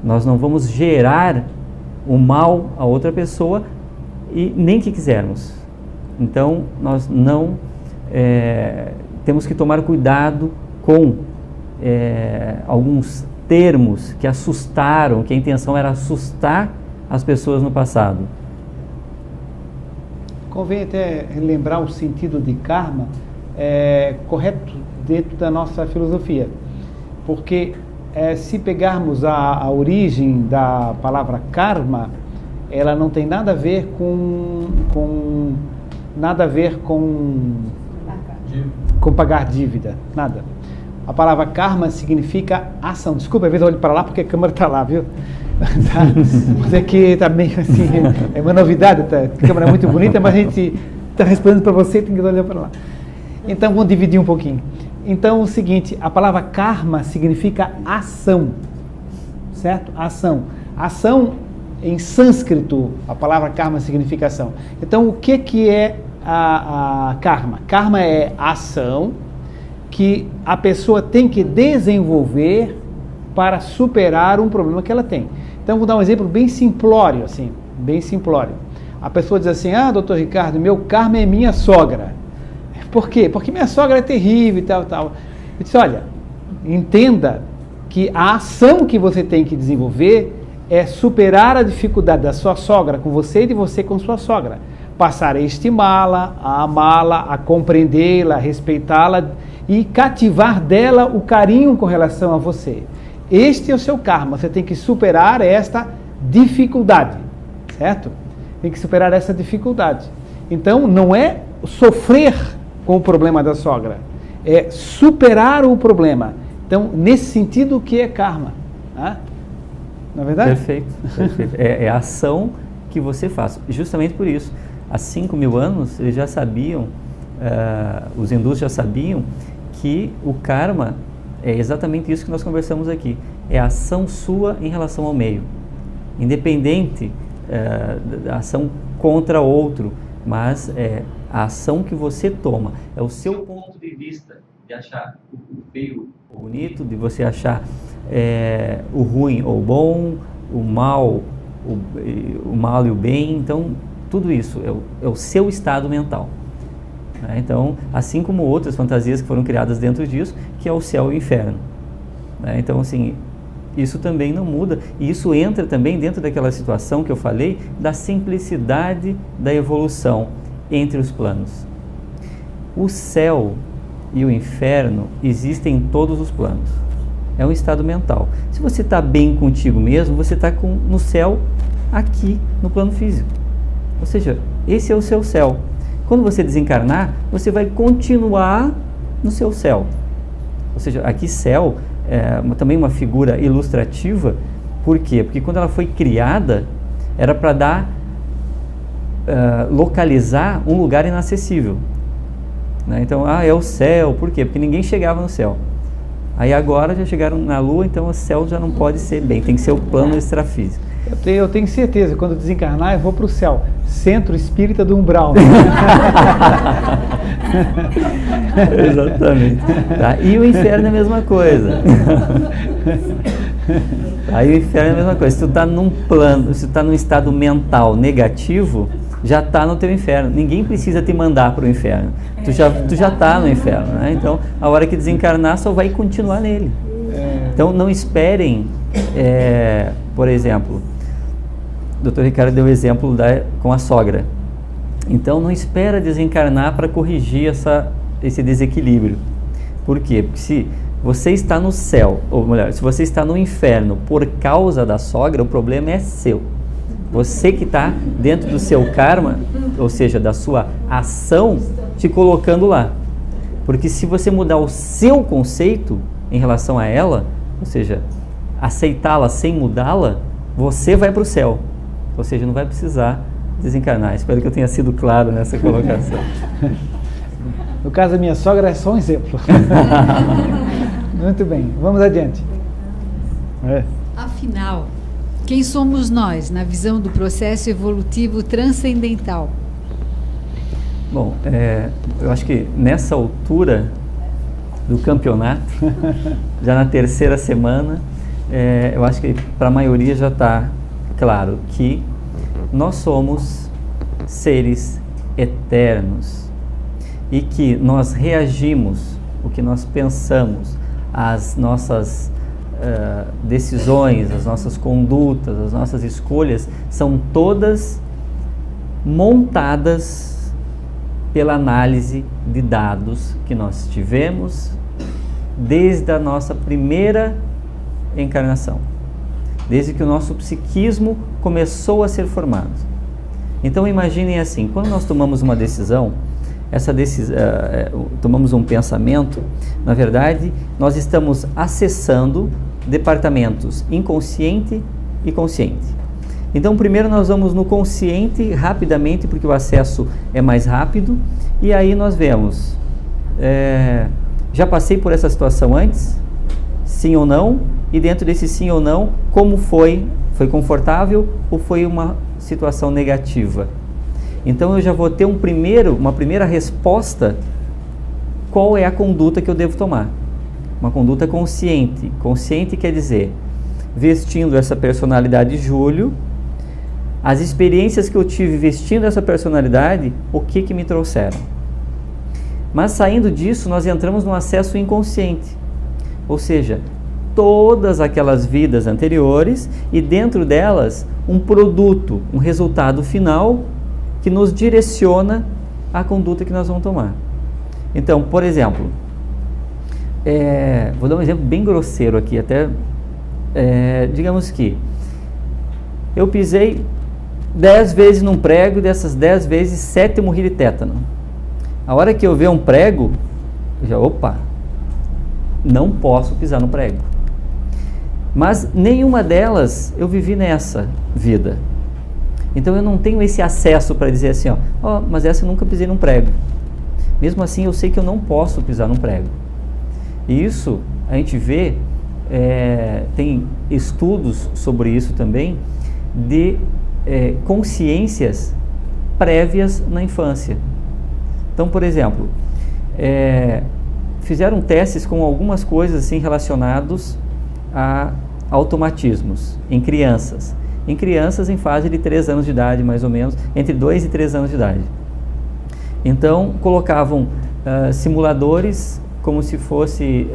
Nós não vamos gerar o mal a outra pessoa e nem que quisermos. Então nós não temos que tomar cuidado com alguns termos que assustaram, que a intenção era assustar as pessoas no passado. Convém até lembrar o sentido de karma correto dentro da nossa filosofia, porque se pegarmos a origem da palavra karma, ela não tem nada a ver com pagar dívida, nada. A palavra karma significa ação. Desculpa, às vezes eu olho para lá porque a câmera está lá, viu? Tá? Mas é que também assim, é uma novidade, a câmera é muito bonita, mas a gente está respondendo para você e tem que olhar para lá. Então vamos dividir um pouquinho. Então o seguinte, a palavra karma significa ação, certo? Ação. Ação em sânscrito, a palavra karma significa ação. Então o que é a karma? Karma é ação que a pessoa tem que desenvolver para superar um problema que ela tem. Então vou dar um exemplo bem simplório, assim, bem simplório. A pessoa diz assim: doutor Ricardo, meu karma é minha sogra. Por quê? Porque minha sogra é terrível e tal, tal. Eu disse: olha, entenda que a ação que você tem que desenvolver é superar a dificuldade da sua sogra com você e de você com sua sogra. Passar a estimá-la, a amá-la, a compreendê-la, a respeitá-la e cativar dela o carinho com relação a você. Este é o seu karma. Você tem que superar esta dificuldade, certo? Tem que superar essa dificuldade. Então, não é sofrer com o problema da sogra, é superar o problema. Então, nesse sentido, o que é karma? Não é verdade? Perfeito, perfeito. É a ação que você faz. Justamente por isso, há 5.000 anos, eles já sabiam, os hindus já sabiam que o karma é exatamente isso que nós conversamos aqui. É a ação sua em relação ao meio. Independente da ação contra outro, mas é a ação que você toma. É o seu ponto de vista de achar o feio ou bonito, de você achar o ruim ou bom, o mal e o bem. Então, tudo isso é o seu estado mental. Então, assim como outras fantasias que foram criadas dentro disso, que é o céu e o inferno. Então, assim, isso também não muda. E isso entra também dentro daquela situação que eu falei, da simplicidade da evolução entre os planos. O céu e o inferno existem em todos os planos. É um estado mental. Se você está bem contigo mesmo, você está no céu aqui, no plano físico. Ou seja, esse é o seu céu. Quando você desencarnar, você vai continuar no seu céu. Ou seja, aqui céu é também uma figura ilustrativa. Por quê? Porque quando ela foi criada, era para localizar um lugar inacessível. Então, é o céu. Por quê? Porque ninguém chegava no céu. Aí agora já chegaram na Lua, então o céu já não pode ser bem, tem que ser o plano extrafísico. Eu tenho certeza, quando desencarnar eu vou para o céu. Centro Espírita do Umbral. Exatamente. Tá? E o inferno é a mesma coisa. Aí o inferno é a mesma coisa. Se tu está num plano, se tu está num estado mental negativo, já está no teu inferno. Ninguém precisa te mandar para o inferno. Tu já está no inferno, né? Então, a hora que desencarnar, só vai continuar nele. Então, não esperem, por exemplo, o Dr. Ricardo deu o exemplo com a sogra. Então, não espera desencarnar para corrigir esse desequilíbrio. Por quê? Porque se você está no céu, ou melhor, se você está no inferno por causa da sogra, o problema é seu. Você que está dentro do seu karma, ou seja, da sua ação, te colocando lá. Porque se você mudar o seu conceito em relação a ela, ou seja, aceitá-la sem mudá-la, você vai para o céu. Ou seja, não vai precisar desencarnar. Espero que eu tenha sido claro nessa colocação. No caso da minha sogra é só um exemplo. Muito bem, vamos adiante. Afinal, quem somos nós na visão do processo evolutivo transcendental? Bom, eu acho que nessa altura do campeonato, já na terceira semana, eu acho que para a maioria já está claro que nós somos seres eternos e que nós reagimos, o que nós pensamos, as nossas decisões, as nossas condutas, as nossas escolhas são todas montadas pela análise de dados que nós tivemos desde a nossa primeira encarnação, desde que o nosso psiquismo começou a ser formado. Então imaginem assim, quando nós tomamos uma decisão, tomamos um pensamento, na verdade nós estamos acessando departamentos inconsciente e consciente. Então primeiro nós vamos no consciente rapidamente, porque o acesso é mais rápido, e aí nós vemos, já passei por essa situação antes? Sim ou não? E dentro desse sim ou não, como foi? Foi confortável ou foi uma situação negativa? Então eu já vou ter uma primeira resposta, qual é a conduta que eu devo tomar? Uma conduta consciente. Consciente quer dizer, vestindo essa personalidade Júlio, as experiências que eu tive vestindo essa personalidade, o que me trouxeram? Mas saindo disso, nós entramos no acesso inconsciente, ou seja, todas aquelas vidas anteriores e dentro delas um produto, um resultado final que nos direciona à conduta que nós vamos tomar. Então, por exemplo, vou dar um exemplo bem grosseiro aqui, até digamos que eu pisei 10 vezes num prego e dessas 10 vezes 7 eu morri de tétano. A hora que eu ver um prego, eu já, não posso pisar no prego. Mas nenhuma delas eu vivi nessa vida. Então eu não tenho esse acesso para dizer assim, mas essa eu nunca pisei num prego. Mesmo assim eu sei que eu não posso pisar num prego. E isso a gente vê, tem estudos sobre isso também, de consciências prévias na infância. Então, por exemplo, fizeram testes com algumas coisas assim relacionadas a automatismos em crianças. Em crianças em fase de 3 anos de idade, mais ou menos, entre 2 e 3 anos de idade. Então, colocavam simuladores como se fosse...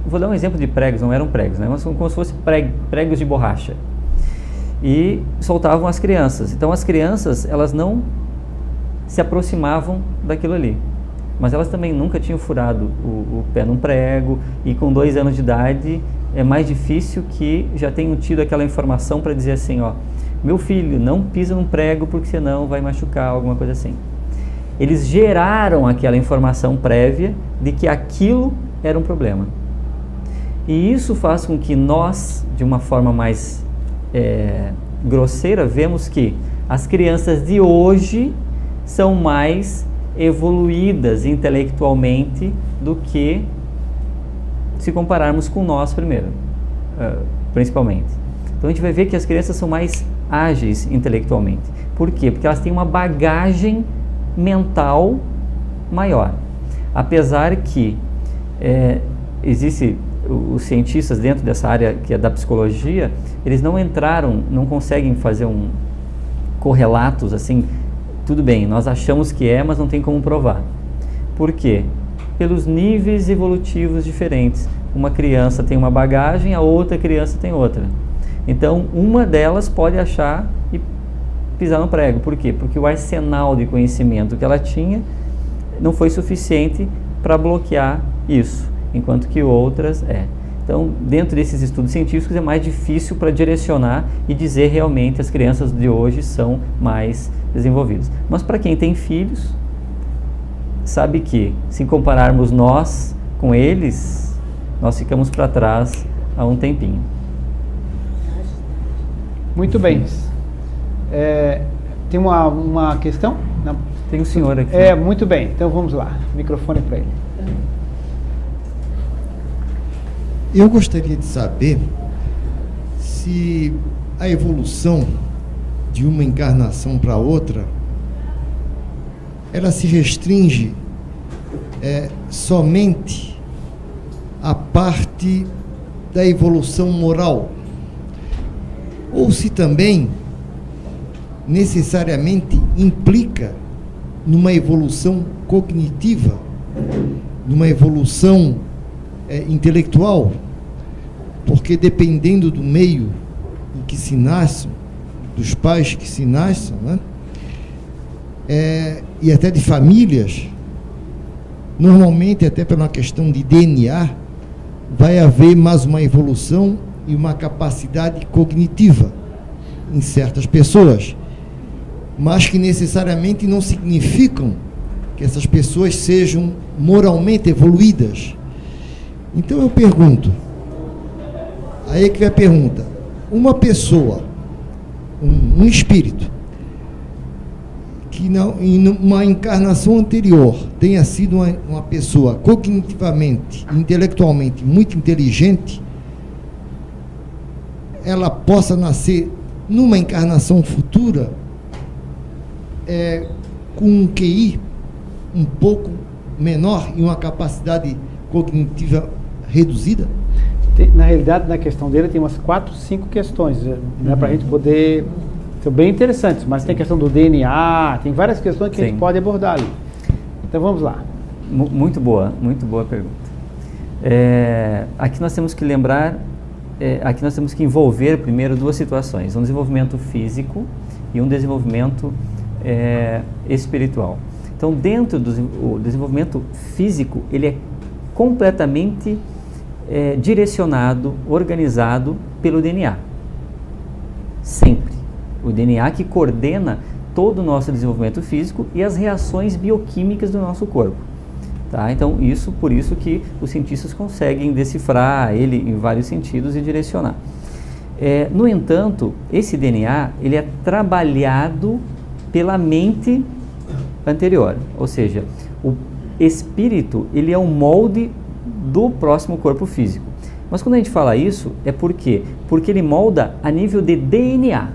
vou dar um exemplo de pregos, não eram pregos, né? Mas como se fosse pregos de borracha. E soltavam as crianças. Então as crianças, elas não se aproximavam daquilo ali, mas elas também nunca tinham furado o pé num prego, e com 2 anos de idade é mais difícil que já tenham tido aquela informação para dizer assim, meu filho, não pisa num prego porque senão vai machucar, alguma coisa assim. Eles geraram aquela informação prévia de que aquilo era um problema. E isso faz com que nós, de uma forma mais grosseira, vemos que as crianças de hoje são mais evoluídas intelectualmente do que se compararmos com nós primeiro, principalmente. Então a gente vai ver que as crianças são mais ágeis intelectualmente. Por quê? Porque elas têm uma bagagem mental maior. Apesar que existe os cientistas dentro dessa área que é da psicologia, eles não conseguem fazer correlatos assim, tudo bem, nós achamos que mas não tem como provar. Por quê? Pelos níveis evolutivos diferentes. Uma criança tem uma bagagem, a outra criança tem outra. Então, uma delas pode achar e pisar no prego. Por quê? Porque o arsenal de conhecimento que ela tinha não foi suficiente para bloquear isso, enquanto que outras Então, dentro desses estudos científicos é mais difícil para direcionar e dizer realmente as crianças de hoje são mais desenvolvidas. Mas para quem tem filhos, sabe que se compararmos nós com eles, nós ficamos para trás há um tempinho. Muito bem. Tem uma questão? Não. Tem um senhor aqui. Muito bem. Então vamos lá. Microfone para ele. Eu gostaria de saber se a evolução de uma encarnação para outra, ela se restringe somente à parte da evolução moral, ou se também necessariamente implica numa evolução cognitiva, numa evolução intelectual, porque dependendo do meio em que se nasçam, dos pais que se nasçam, né, e até de famílias, normalmente até por uma questão de DNA, vai haver mais uma evolução e uma capacidade cognitiva em certas pessoas, mas que necessariamente não significam que essas pessoas sejam moralmente evoluídas. Então eu pergunto, aí que vem a pergunta, uma pessoa, um espírito, que em uma encarnação anterior tenha sido uma pessoa cognitivamente, intelectualmente muito inteligente, ela possa nascer numa encarnação futura com um QI um pouco menor e uma capacidade cognitiva reduzida? Na realidade, na questão dele tem umas 4, 5 questões, né, para a gente poder... São bem interessantes, mas tem a questão do DNA, tem várias questões que a gente pode abordar ali. Então vamos lá. Muito boa pergunta. Aqui nós temos que lembrar, aqui nós temos que envolver primeiro duas situações, um desenvolvimento físico e um desenvolvimento espiritual. Então, dentro do desenvolvimento físico, ele é completamente direcionado, organizado pelo DNA. Sempre. O DNA que coordena todo o nosso desenvolvimento físico e as reações bioquímicas do nosso corpo. Tá? Então, por isso que os cientistas conseguem decifrar ele em vários sentidos e direcionar. No entanto, esse DNA ele é trabalhado pela mente anterior, ou seja, o espírito ele é um molde do próximo corpo físico. Mas quando a gente fala isso, é por quê? Porque ele molda a nível de DNA.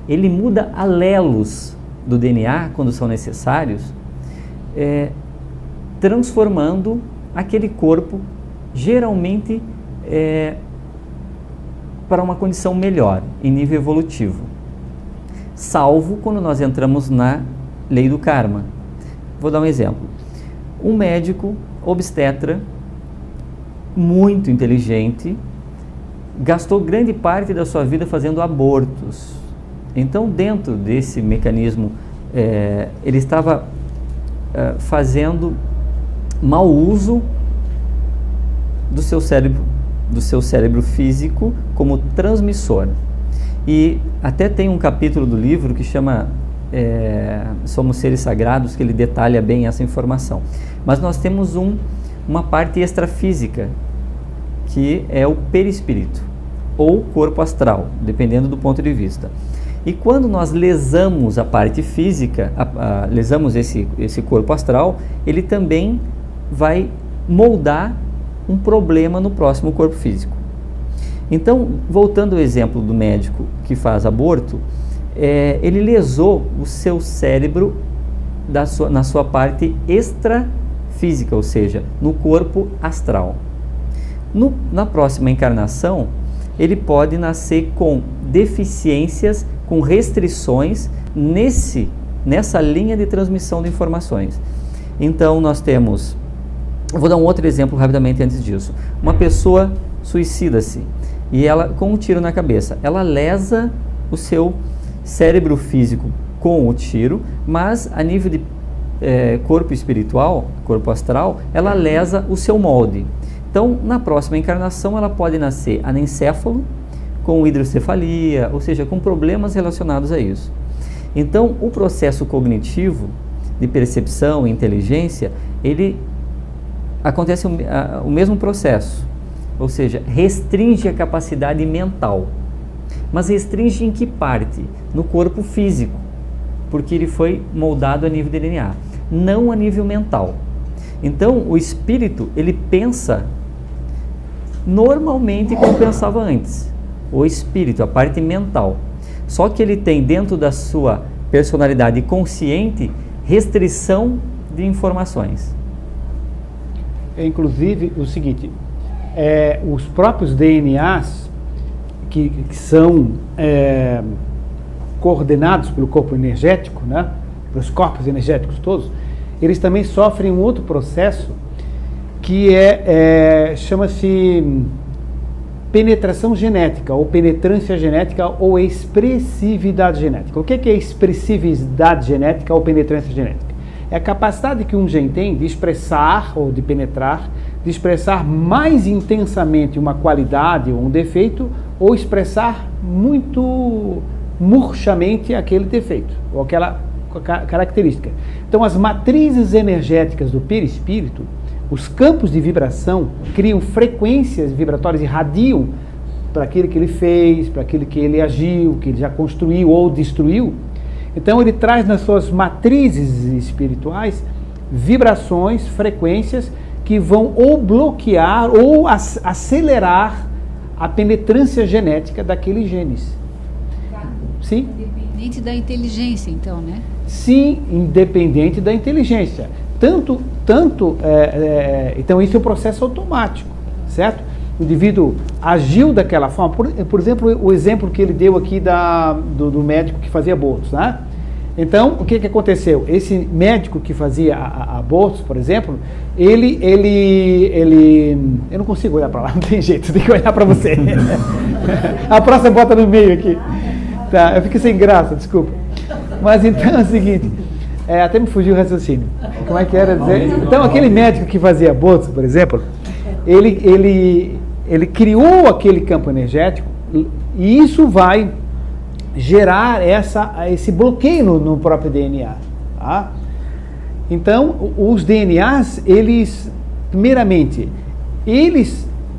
Ele muda alelos do DNA, quando são necessários, transformando aquele corpo, geralmente, para uma condição melhor, em nível evolutivo. Salvo quando nós entramos na lei do karma. Vou dar um exemplo. Um médico obstetra, muito inteligente, gastou grande parte da sua vida fazendo abortos. Então, dentro desse mecanismo, ele estava fazendo mau uso do seu cérebro físico como transmissor. E até tem um capítulo do livro que chama Somos Seres Sagrados, que ele detalha bem essa informação. Mas nós temos uma parte extrafísica, que é o perispírito, ou corpo astral, dependendo do ponto de vista. E quando nós lesamos a parte física, lesamos esse corpo astral, ele também vai moldar um problema no próximo corpo físico. Então, voltando ao exemplo do médico que faz aborto, ele lesou o seu cérebro na sua parte extrafísica, ou seja, no corpo astral. Na próxima encarnação, ele pode nascer com deficiências, com restrições nessa linha de transmissão de informações. Então, nós temos... Eu vou dar um outro exemplo rapidamente antes disso. Uma pessoa suicida-se e ela, com um tiro na cabeça, ela lesa o seu cérebro físico com o tiro, mas a nível de corpo espiritual, corpo astral, ela lesa o seu molde. Então, na próxima encarnação, ela pode nascer anencéfalo, com hidrocefalia, ou seja, com problemas relacionados a isso. Então, o processo cognitivo de percepção e inteligência, ele acontece o mesmo processo, ou seja, restringe a capacidade mental. Mas restringe em que parte? No corpo físico, porque ele foi moldado a nível de DNA, não a nível mental. Então, o espírito, ele pensa normalmente como pensava antes. O espírito, a parte mental. Só que ele tem dentro da sua personalidade consciente restrição de informações. Inclusive, o seguinte, os próprios DNAs que são coordenados pelo corpo energético, né, pelos corpos energéticos todos, eles também sofrem um outro processo que chama-se penetração genética, ou penetrância genética, ou expressividade genética. O que é expressividade genética ou penetrância genética? É a capacidade que um gene tem de expressar, ou de penetrar, de expressar mais intensamente uma qualidade ou um defeito, ou expressar muito murchamente aquele defeito, ou aquela característica. Então, as matrizes energéticas do perispírito, os campos de vibração, criam frequências vibratórias, irradiam para aquilo que ele fez, para aquilo que ele agiu, que ele já construiu ou destruiu. Então, ele traz nas suas matrizes espirituais vibrações, frequências que vão ou bloquear ou acelerar a penetrância genética daqueles genes. Sim? Independente da inteligência, então, né? Sim, independente da inteligência. Então, isso é um processo automático, certo? O indivíduo agiu daquela forma. Por exemplo, o exemplo que ele deu aqui do médico que fazia abortos, né? Então, o que aconteceu? Esse médico que fazia abortos, por exemplo, ele eu não consigo olhar para lá, não tem jeito, tem que olhar para você. A próxima bota no meio aqui. Tá, eu fiquei sem graça, desculpa. Mas então é o seguinte, até me fugiu o raciocínio. Como é que era dizer? Então, aquele médico que fazia abortos, por exemplo, ele criou aquele campo energético e isso vai gerar esse bloqueio no próprio DNA. Tá? Então, os DNAs, primeiramente,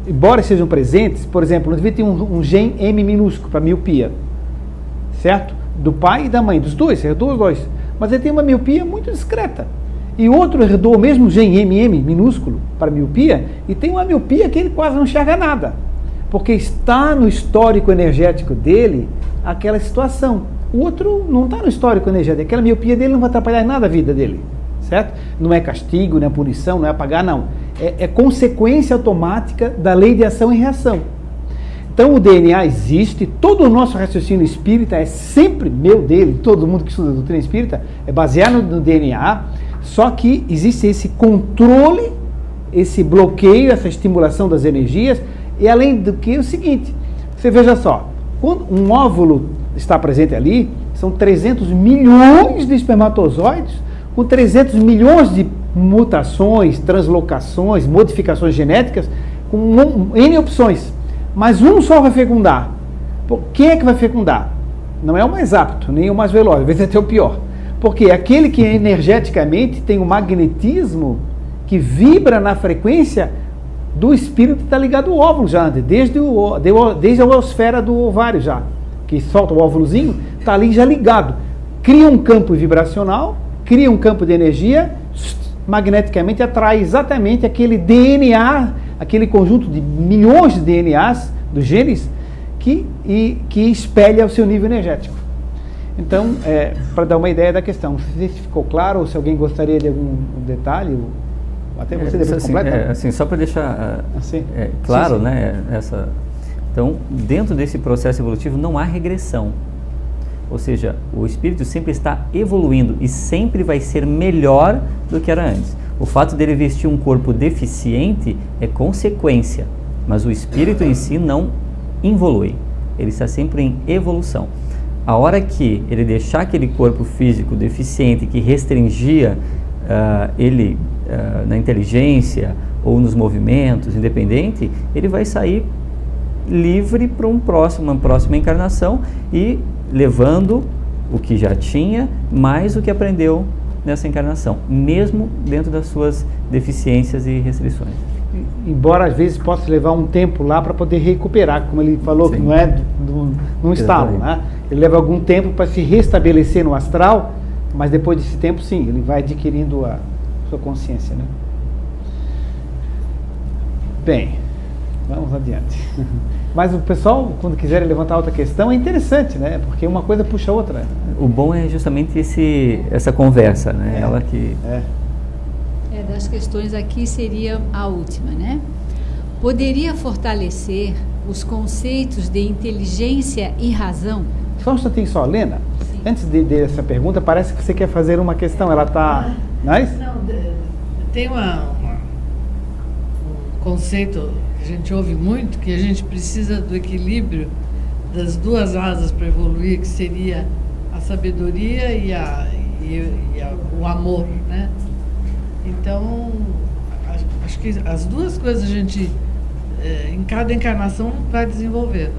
embora sejam presentes, por exemplo, devia ter um gene M minúsculo para miopia, certo? Do pai e da mãe, dos dois, herdou os dois. Mas ele tem uma miopia muito discreta. E outro herdou o mesmo gene MM minúsculo para miopia e tem uma miopia que ele quase não enxerga nada. Porque está no histórico energético dele aquela situação. O outro não está no histórico energético. Aquela miopia dele não vai atrapalhar em nada a vida dele. Certo? Não é castigo, não é punição, não é apagar, não. É consequência automática da lei de ação e reação. Então o DNA existe, todo o nosso raciocínio espírita é sempre dele, todo mundo que estuda a doutrina espírita é baseado no DNA, só que existe esse controle, esse bloqueio, essa estimulação das energias, e além do que o seguinte, você veja só, quando um óvulo está presente ali, são 300 milhões de espermatozoides, com 300 milhões de mutações, translocações, modificações genéticas, com N opções. Mas um só vai fecundar. Quem é que vai fecundar? Não é o mais apto, nem o mais veloz, às vezes até o pior. Porque aquele que energeticamente tem o magnetismo que vibra na frequência do espírito que está ligado ao óvulo já, desde a osfera do ovário já, que solta o óvulozinho, está ali já ligado. Cria um campo vibracional, cria um campo de energia, magneticamente atrai exatamente aquele DNA, aquele conjunto de milhões de DNAs dos genes que espelha o seu nível energético. Então, para dar uma ideia da questão, não sei se ficou claro ou se alguém gostaria de algum detalhe, até você depois completa. Assim, só para deixar sim, claro, sim. Né, então, dentro desse processo evolutivo não há regressão. Ou seja, o espírito sempre está evoluindo e sempre vai ser melhor do que era antes. O fato dele vestir um corpo deficiente é consequência, mas o espírito em si não evolui. Ele está sempre em evolução. A hora que ele deixar aquele corpo físico deficiente que restringia ele na inteligência ou nos movimentos, independente, ele vai sair livre para uma próxima encarnação e levando o que já tinha, mais o que aprendeu nessa encarnação, mesmo dentro das suas deficiências e restrições. Embora às vezes possa levar um tempo lá para poder recuperar, como ele falou, Sim. que não é num estalo, né? Ele leva algum tempo para se restabelecer no astral, mas depois desse tempo, sim, ele vai adquirindo a sua consciência, né? Bem, vamos adiante. Mas o pessoal, quando quiserem levantar outra questão, é interessante, né? Porque uma coisa puxa a outra. O bom é justamente essa conversa, né? Ela que... Das questões aqui seria a última, né? Poderia fortalecer os conceitos de inteligência e razão? Só um instantinho só, Lena. Sim. Antes dessa pergunta, parece que você quer fazer uma questão. Ela está... Não, tem um conceito que a gente ouve muito, que a gente precisa do equilíbrio das duas asas para evoluir, que seria a sabedoria e o amor, né? Então, acho que as duas coisas a gente, em cada encarnação, vai desenvolvendo,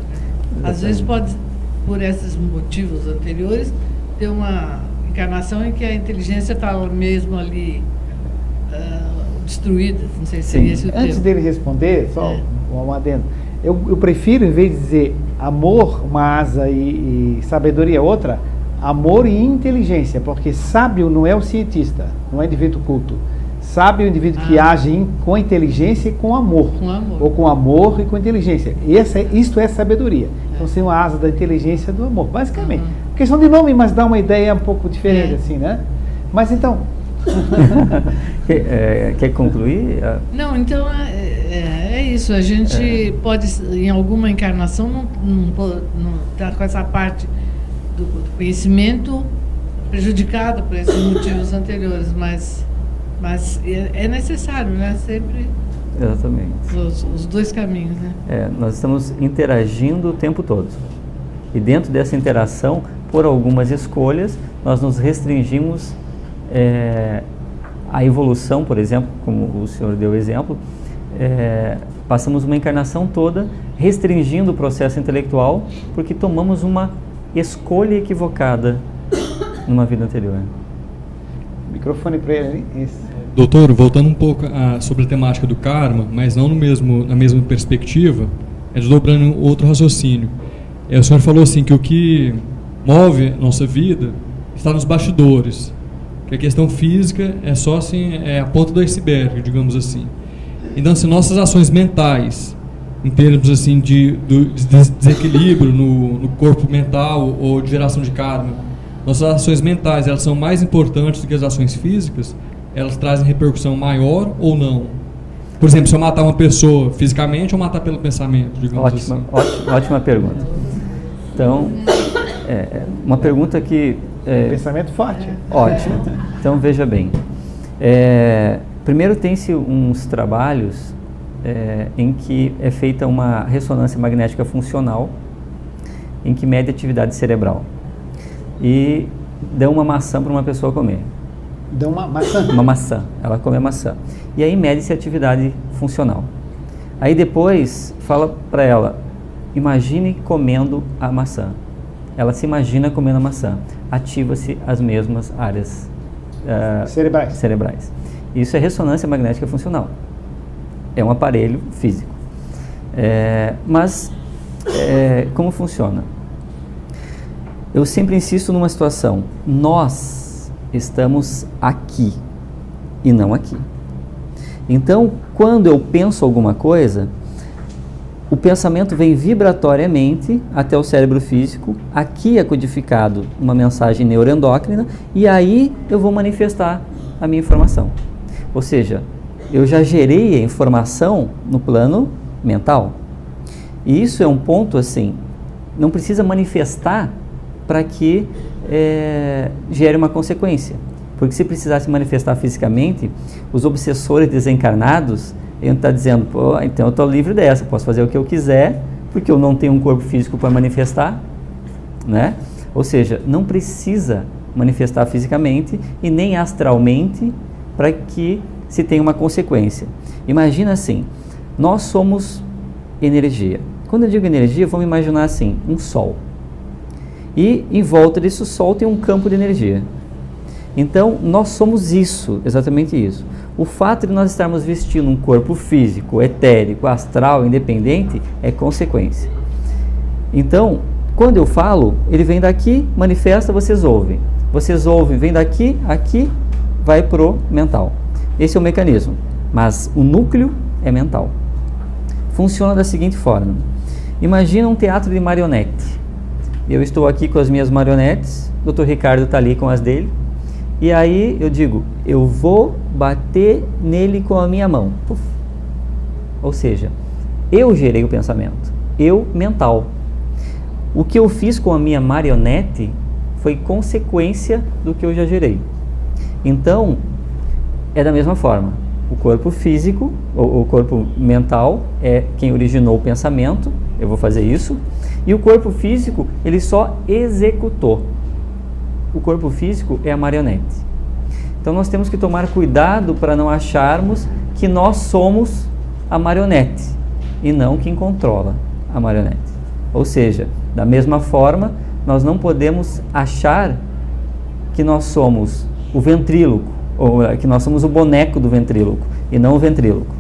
né? Às vezes pode, por esses motivos anteriores, ter uma encarnação em que a inteligência está mesmo ali destruída, não sei se seria esse o termo. Antes dele responder, só um adendo. Eu prefiro, em vez de dizer amor, uma asa e sabedoria outra, amor e inteligência, porque sábio não é o cientista, não é o indivíduo culto. Sábio é o indivíduo que age com inteligência e com amor. Com amor. Ou com amor e com inteligência. Isto é sabedoria. Então, seria uma asa da inteligência e do amor, basicamente. Questão de nome, mas dá uma ideia um pouco diferente, assim, né? Mas então... Quer concluir? Não, então é isso. A gente pode, em alguma encarnação, não estar com essa parte do conhecimento prejudicada por esses motivos anteriores, mas é necessário, né? Sempre. Exatamente. Os dois caminhos, né? Nós estamos interagindo o tempo todo. E dentro dessa interação, por algumas escolhas, nós nos restringimos a evolução, por exemplo, como o senhor deu exemplo, passamos uma encarnação toda restringindo o processo intelectual porque tomamos uma escolha equivocada numa vida anterior. Microfone para ele. Isso. Doutor, voltando um pouco sobre a temática do karma, mas não na mesma perspectiva, desdobrando outro raciocínio. O senhor falou assim que o que move a nossa vida está nos bastidores, que a questão física é só assim, a ponta do iceberg, digamos assim. Então, assim, nossas ações mentais, em termos assim de desequilíbrio no corpo mental ou de geração de karma, nossas ações mentais, elas são mais importantes do que as ações físicas? Elas trazem repercussão maior ou não? Por exemplo, se eu matar uma pessoa fisicamente ou matar pelo pensamento, digamos assim. Ótima pergunta. Então, uma pergunta que... pensamento forte. Ótimo. Então, veja bem. Primeiro tem-se uns trabalhos em que é feita uma ressonância magnética funcional, em que mede a atividade cerebral. E dá uma maçã para uma pessoa comer. Dá uma maçã? Uma maçã. Ela come a maçã. E aí mede-se a atividade funcional. Aí depois fala para ela, imagine comendo a maçã. Ela se imagina comendo a maçã. Ativa-se as mesmas áreas cerebrais. Isso é ressonância magnética funcional. É um aparelho físico. Mas como funciona? Eu sempre insisto numa situação. Nós estamos aqui e não aqui. Então, quando eu penso alguma coisa, o pensamento vem vibratoriamente até o cérebro físico, aqui é codificado uma mensagem neuroendócrina, e aí eu vou manifestar a minha informação. Ou seja, eu já gerei a informação no plano mental. E isso é um ponto assim, não precisa manifestar para que gere uma consequência. Porque se precisasse manifestar fisicamente, os obsessores desencarnados iam estar dizendo, pô, então eu estou livre dessa, posso fazer o que eu quiser, porque eu não tenho um corpo físico para manifestar, né? Ou seja, não precisa manifestar fisicamente e nem astralmente para que se tenha uma consequência. Imagina assim, nós somos energia. Quando eu digo energia, vamos imaginar assim, um sol. E em volta desse sol tem um campo de energia. Então, nós somos isso, exatamente isso. O fato de nós estarmos vestindo um corpo físico, etérico, astral, independente, é consequência. Então, quando eu falo, ele vem daqui, manifesta, vocês ouvem. Vocês ouvem, vem daqui, aqui, vai pro mental. Esse é o mecanismo, mas o núcleo é mental. Funciona da seguinte forma. Imagina um teatro de marionete. Eu estou aqui com as minhas marionetes, o Dr. Ricardo está ali com as dele, e aí eu digo, eu vou bater nele com a minha mão. Puf. Ou seja, eu gerei o pensamento, eu mental. O que eu fiz com a minha marionete foi consequência do que eu já gerei. Então, é da mesma forma. O corpo físico, o corpo mental é quem originou o pensamento, eu vou fazer isso, e o corpo físico, ele só executou. O corpo físico é a marionete. Então nós temos que tomar cuidado para não acharmos que nós somos a marionete e não quem controla a marionete. Ou seja, da mesma forma, nós não podemos achar que nós somos o ventríloco, ou que nós somos o boneco do ventríloco e não o ventríloco,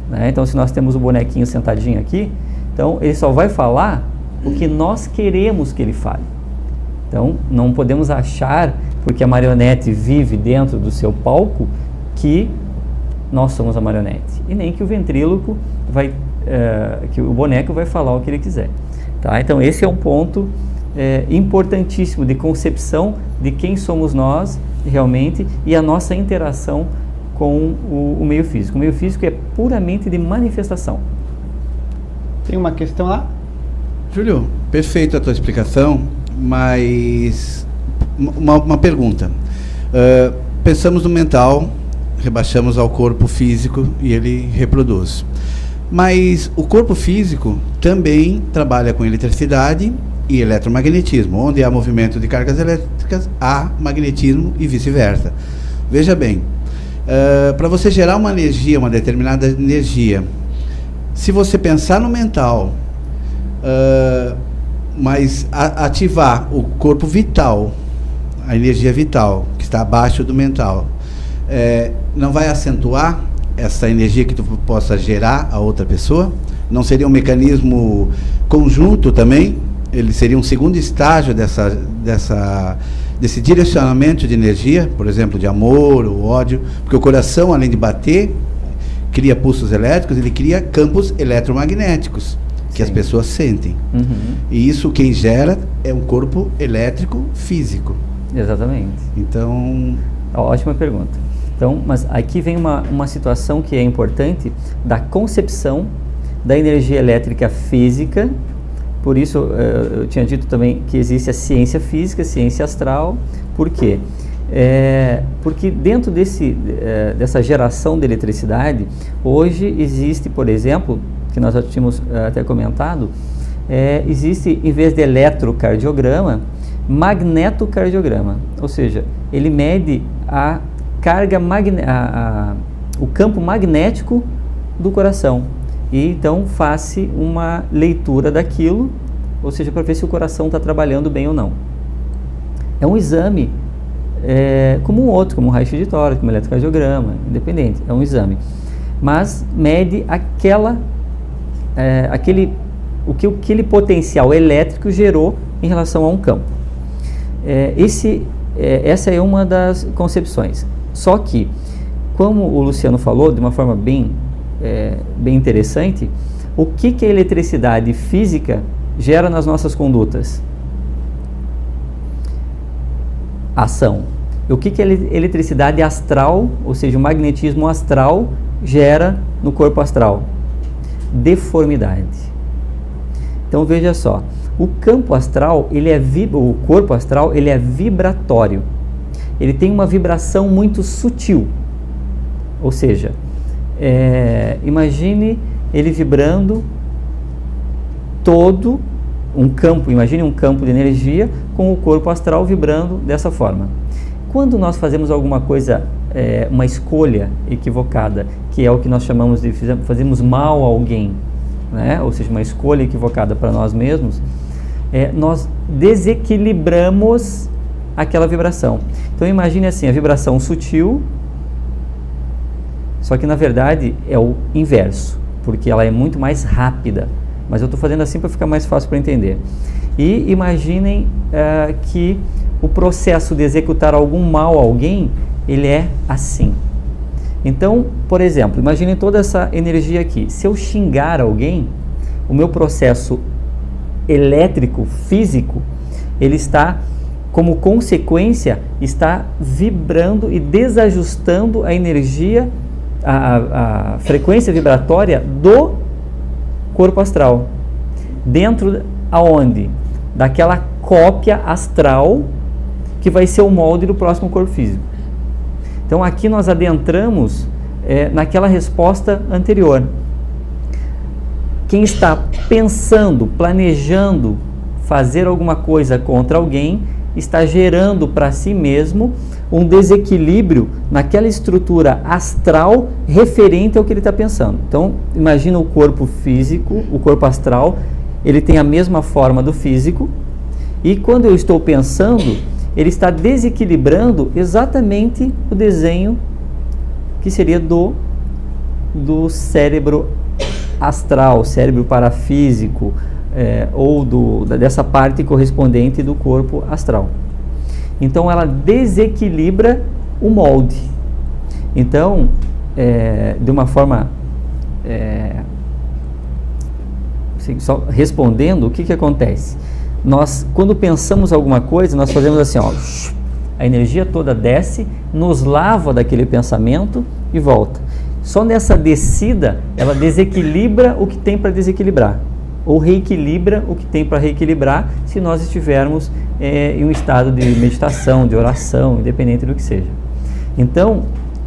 né? Então, se nós temos o bonequinho sentadinho aqui, então ele só vai falar o que nós queremos que ele fale. Então, não podemos achar, porque a marionete vive dentro do seu palco, que nós somos a marionete. E nem que o ventríloco vai, que o boneco vai falar o que ele quiser. Tá? Então, esse é um ponto importantíssimo de concepção de quem somos nós realmente e a nossa interação com o meio físico. O meio físico é puramente de manifestação. Tem uma questão lá? Júlio, perfeita a tua explicação, mas uma pergunta. Pensamos no mental, rebaixamos ao corpo físico e ele reproduz. Mas o corpo físico também trabalha com eletricidade e eletromagnetismo. Onde há movimento de cargas elétricas, há magnetismo e vice-versa. Veja bem, para você gerar uma energia, uma determinada energia, se você pensar no mental, mas ativar o corpo vital, a energia vital, que está abaixo do mental, não vai acentuar essa energia que tu possa gerar a outra pessoa? Não seria um mecanismo conjunto também? Ele seria um segundo estágio desse direcionamento de energia, por exemplo, de amor ou ódio, porque o coração, além de bater, cria pulsos elétricos, ele cria campos eletromagnéticos, que as pessoas sentem. E isso quem gera é um corpo elétrico físico. Exatamente. Então... Ótima pergunta. Então, mas aqui vem uma situação que é importante da concepção da energia elétrica física. Por isso, eu tinha dito também que existe a ciência física, a ciência astral. Por quê? Porque dentro dessa geração de eletricidade, hoje existe, por exemplo, que nós já tínhamos até comentado, existe, em vez de eletrocardiograma, magnetocardiograma. Ou seja, ele mede a carga o campo magnético do coração. E então faz-se uma leitura daquilo, ou seja, para ver se o coração está trabalhando bem ou não. É um exame como um outro, como um raio-x de tórax, como um eletrocardiograma, independente, é um exame. Mas mede aquele potencial elétrico gerou em relação a um campo. Essa é uma das concepções. Só que, como o Luciano falou, de uma forma bem interessante, o que a eletricidade física gera nas nossas condutas? Ação. E o que a eletricidade astral, ou seja, o magnetismo astral, gera no corpo astral? Deformidade. Então veja só, o campo astral, o corpo astral, ele é vibratório. Ele tem uma vibração muito sutil. Ou seja, imagine ele vibrando todo um campo, imagine um campo de energia com o corpo astral vibrando dessa forma. Quando nós fazemos alguma coisa, uma escolha equivocada, que é o que nós chamamos de fazemos mal a alguém, né? Ou seja, uma escolha equivocada para nós mesmos, nós desequilibramos aquela vibração. Então imagine assim, a vibração sutil, só que na verdade é o inverso, porque ela é muito mais rápida. Mas eu estou fazendo assim para ficar mais fácil para entender. E imaginem que o processo de executar algum mal a alguém, ele é assim. Então, por exemplo, imaginem toda essa energia aqui. Se eu xingar alguém, o meu processo elétrico, físico, ele está, como consequência, está vibrando e desajustando a energia, a frequência vibratória do corpo astral. Dentro aonde? Daquela cópia astral que vai ser o molde do próximo corpo físico. Então aqui nós adentramos naquela resposta anterior. Quem está pensando, planejando fazer alguma coisa contra alguém, está gerando para si mesmo um desequilíbrio naquela estrutura astral referente ao que ele está pensando. Então, imagina o corpo físico, o corpo astral, ele tem a mesma forma do físico, e quando eu estou pensando, ele está desequilibrando exatamente o desenho que seria do cérebro astral, cérebro parafísico, ou dessa parte correspondente do corpo astral. Então ela desequilibra o molde. Então, de uma forma, assim, só respondendo, o que acontece? Nós, quando pensamos alguma coisa, nós fazemos assim, ó, a energia toda desce, nos lava daquele pensamento e volta. Só nessa descida, ela desequilibra o que tem para desequilibrar, ou reequilibra o que tem para reequilibrar, se nós estivermos em um estado de meditação, de oração, independente do que seja. Então,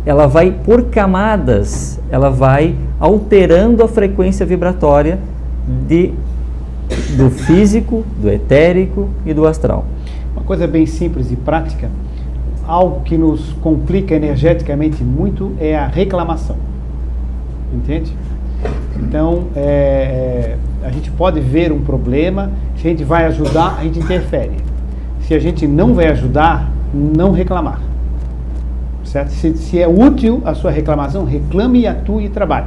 ela vai por camadas, ela vai alterando a frequência vibratória do físico, do etérico e do astral. Uma coisa bem simples e prática, algo que nos complica energeticamente muito é a reclamação. Entende? Então, a gente pode ver um problema, se a gente vai ajudar, a gente interfere. Se a gente não vai ajudar, não reclamar. Certo? Se é útil a sua reclamação, reclame, atue e trabalhe.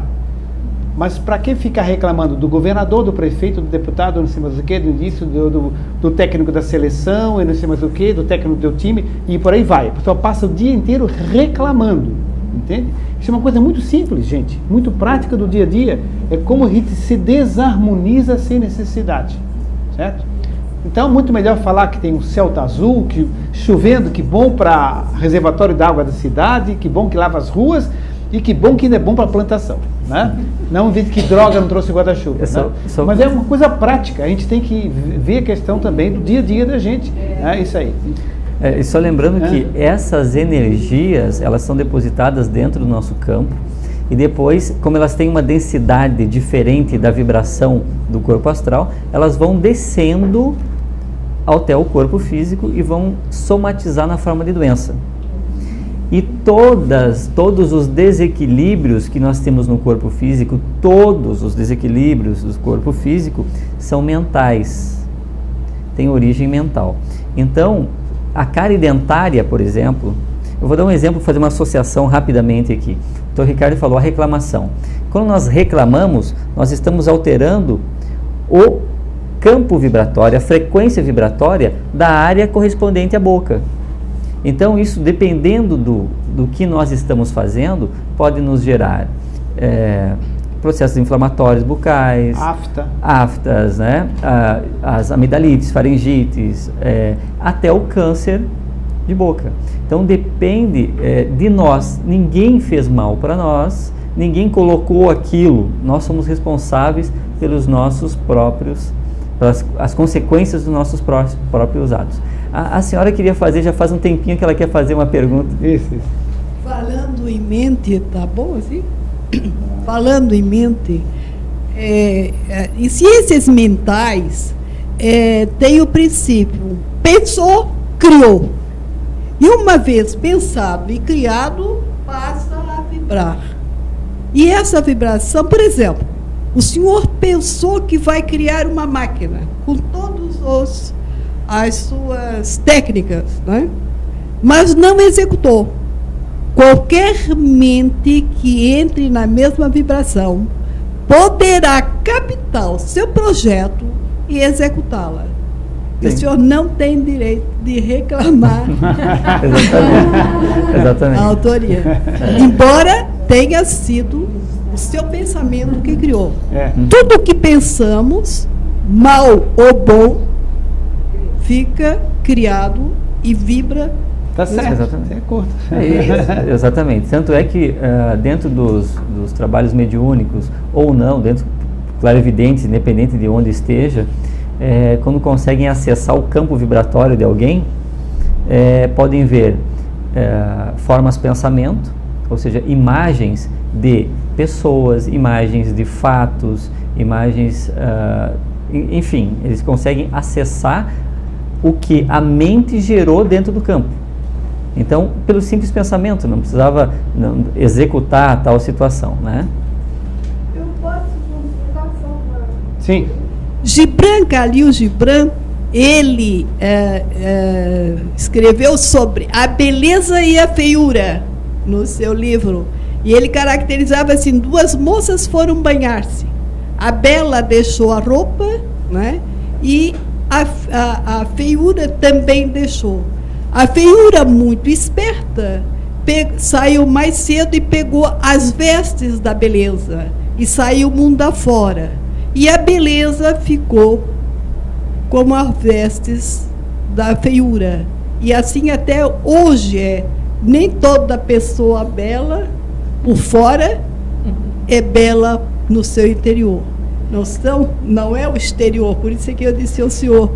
Mas para que ficar reclamando do governador, do prefeito, do deputado, não sei mais o que, do técnico da seleção, e não sei mais o que, do técnico do teu time, e por aí vai. O pessoal passa o dia inteiro reclamando, entende? Isso é uma coisa muito simples, gente, muito prática do dia a dia. É como a gente se desarmoniza sem necessidade, certo? Então, muito melhor falar que tem um céu tá azul, que chovendo, que bom para reservatório d'água da cidade, que bom que lava as ruas, e que bom que ainda é bom para a plantação, né? Não ver que droga não trouxe guarda-chuva, né? Mas é uma coisa prática, a gente tem que ver a questão também do dia a dia da gente, é isso aí. E só lembrando que essas energias, elas são depositadas dentro do nosso campo, e depois, como elas têm uma densidade diferente da vibração do corpo astral, elas vão descendo até o corpo físico e vão somatizar na forma de doença. E todos os desequilíbrios que nós temos no corpo físico, todos os desequilíbrios do corpo físico são mentais, têm origem mental. Então, a cárie dentária, por exemplo, eu vou dar um exemplo, fazer uma associação rapidamente aqui. O Dr. Ricardo falou a reclamação. Quando nós reclamamos, nós estamos alterando o campo vibratório, a frequência vibratória da área correspondente à boca. Então isso, dependendo do que nós estamos fazendo, pode nos gerar processos inflamatórios bucais, aftas, né? As amidalites, faringites, até o câncer de boca. Então depende de nós. Ninguém fez mal para nós, ninguém colocou aquilo. Nós somos responsáveis pelos nossos próprios, pelas as consequências dos nossos próprios atos. A senhora queria fazer, já faz um tempinho que ela quer fazer uma pergunta. Isso. Falando em mente, tá bom assim? Falando em mente, em ciências mentais, tem o princípio: pensou, criou. E uma vez pensado e criado, passa a vibrar. E essa vibração, por exemplo, o senhor pensou que vai criar uma máquina com todas as suas técnicas, né? Mas não executou. Qualquer mente que entre na mesma vibração poderá captar o seu projeto e executá-la. O senhor não tem direito de reclamar Exatamente. a autoria. Embora tenha sido o seu pensamento que criou. Tudo que pensamos, mal ou bom, fica criado e vibra. Tá certo. Exatamente. É curto. Exatamente. Tanto é que dentro dos trabalhos mediúnicos, ou não, dentro, clarividentes, independente de onde esteja, quando conseguem acessar o campo vibratório de alguém, podem ver formas de pensamento, ou seja, imagens de pessoas, imagens de fatos, imagens, enfim, eles conseguem acessar o que a mente gerou dentro do campo. Então, pelo simples pensamento, não precisava executar tal situação, né? Eu posso consultar só uma... Sim. Khalil Gibran, ele escreveu sobre a beleza e a feiura no seu livro. E ele caracterizava assim: duas moças foram banhar-se. A bela deixou a roupa, né? E a feiura também deixou. A feiura, muito esperta, saiu mais cedo e pegou as vestes da beleza e saiu mundo afora. E a beleza ficou como as vestes da feiura. E assim até hoje nem toda pessoa bela por fora é bela no seu interior. Não é o exterior. Por isso é que eu disse ao senhor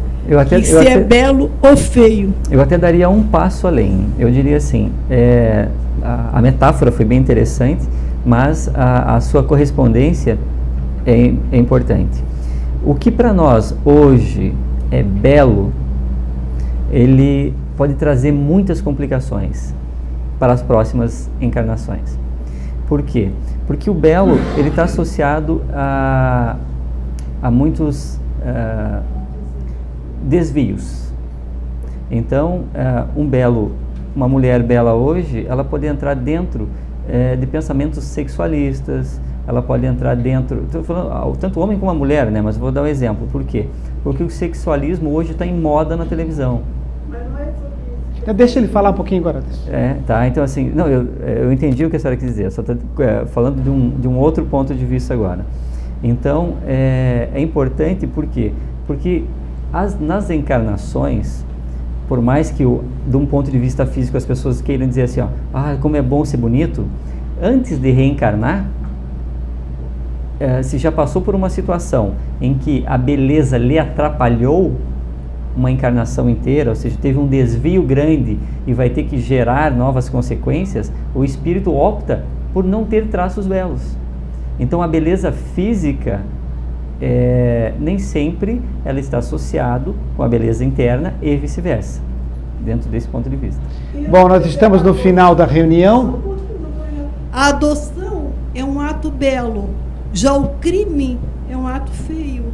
se é belo ou feio. Eu até daria um passo além. Eu diria assim, a metáfora foi bem interessante, mas a sua correspondência é importante. O que para nós hoje é belo, ele pode trazer muitas complicações para as próximas encarnações. Por quê? Porque o belo ele está associado a muitos desvios. Então, uma mulher bela hoje, ela pode entrar dentro de pensamentos sexualistas, ela pode entrar dentro, estou falando tanto homem como a mulher, né? Mas vou dar um exemplo. Por quê? Porque o sexualismo hoje está em moda na televisão. Deixa ele falar um pouquinho agora. Tá, então assim, não, eu entendi o que a senhora quis dizer, só estou falando de um outro ponto de vista agora. Então, é importante por quê? Porque nas encarnações, por mais que de um ponto de vista físico as pessoas queiram dizer assim, como é bom ser bonito, antes de reencarnar, se já passou por uma situação em que a beleza lhe atrapalhou uma encarnação inteira, ou seja, teve um desvio grande e vai ter que gerar novas consequências, o espírito opta por não ter traços belos. Então a beleza física nem sempre ela está associada com a beleza interna e vice-versa, dentro desse ponto de vista. Bom, nós estamos no final da reunião. A adoção é um ato belo, já o crime é um ato feio,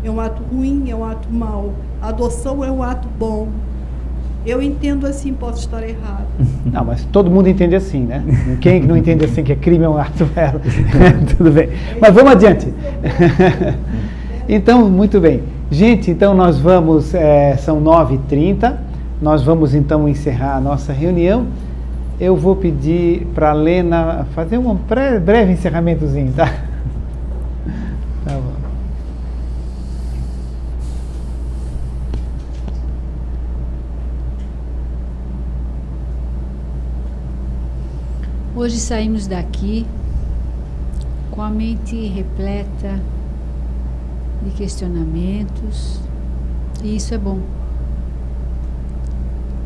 é um ato ruim, é um ato mau. A adoção é um ato bom. Eu entendo assim, posso estar errado. Não, mas todo mundo entende assim, né? Quem não entende assim que crime é um ato belo? Tudo bem. Mas vamos adiante. Então, muito bem. Gente, então nós vamos, são 9h30, nós vamos então encerrar a nossa reunião. Eu vou pedir para a Lena fazer um breve encerramentozinho, tá? Hoje saímos daqui com a mente repleta de questionamentos, e isso é bom.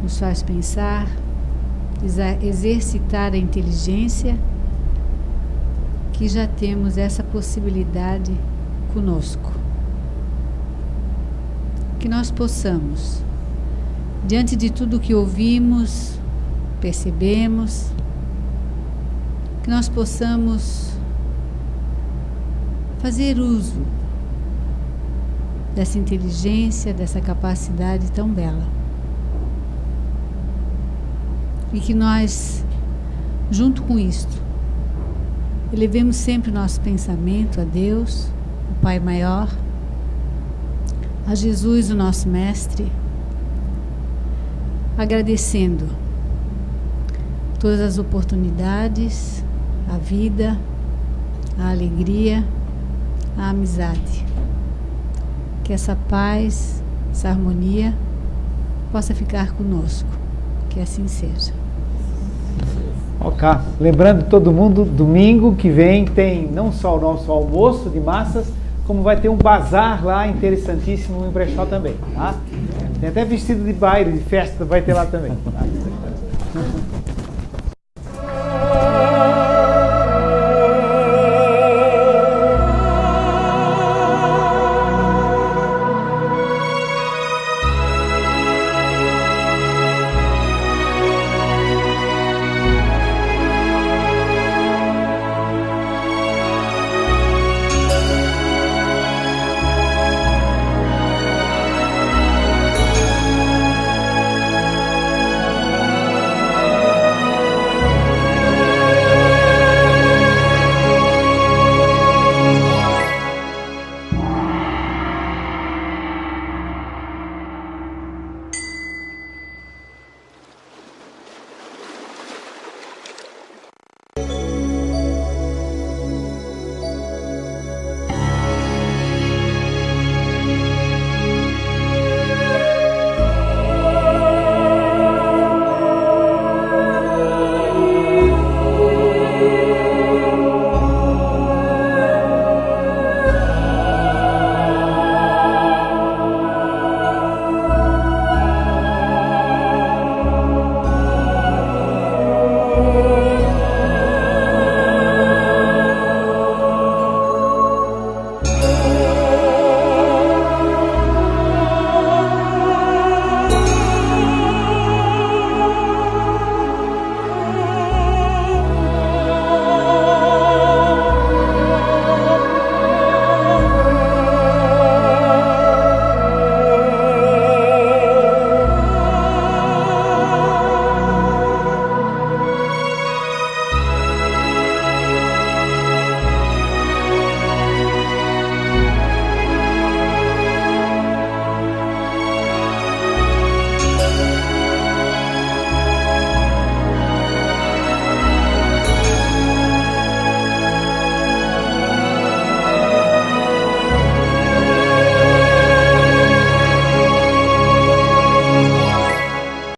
Nos faz pensar, exercitar a inteligência, que já temos essa possibilidade conosco. Que nós possamos, diante de tudo que ouvimos, percebemos, que nós possamos fazer uso dessa inteligência, dessa capacidade tão bela. E que nós, junto com isto, elevemos sempre o nosso pensamento a Deus, o Pai Maior, a Jesus, o nosso Mestre, agradecendo todas as oportunidades, a vida, a alegria, a amizade. Que essa paz, essa harmonia possa ficar conosco. Que assim seja. Ok. Lembrando todo mundo, domingo que vem tem não só o nosso almoço de massas, como vai ter um bazar lá interessantíssimo em Brechó também, tá? Tem até vestido de baile, de festa, vai ter lá também. Tá?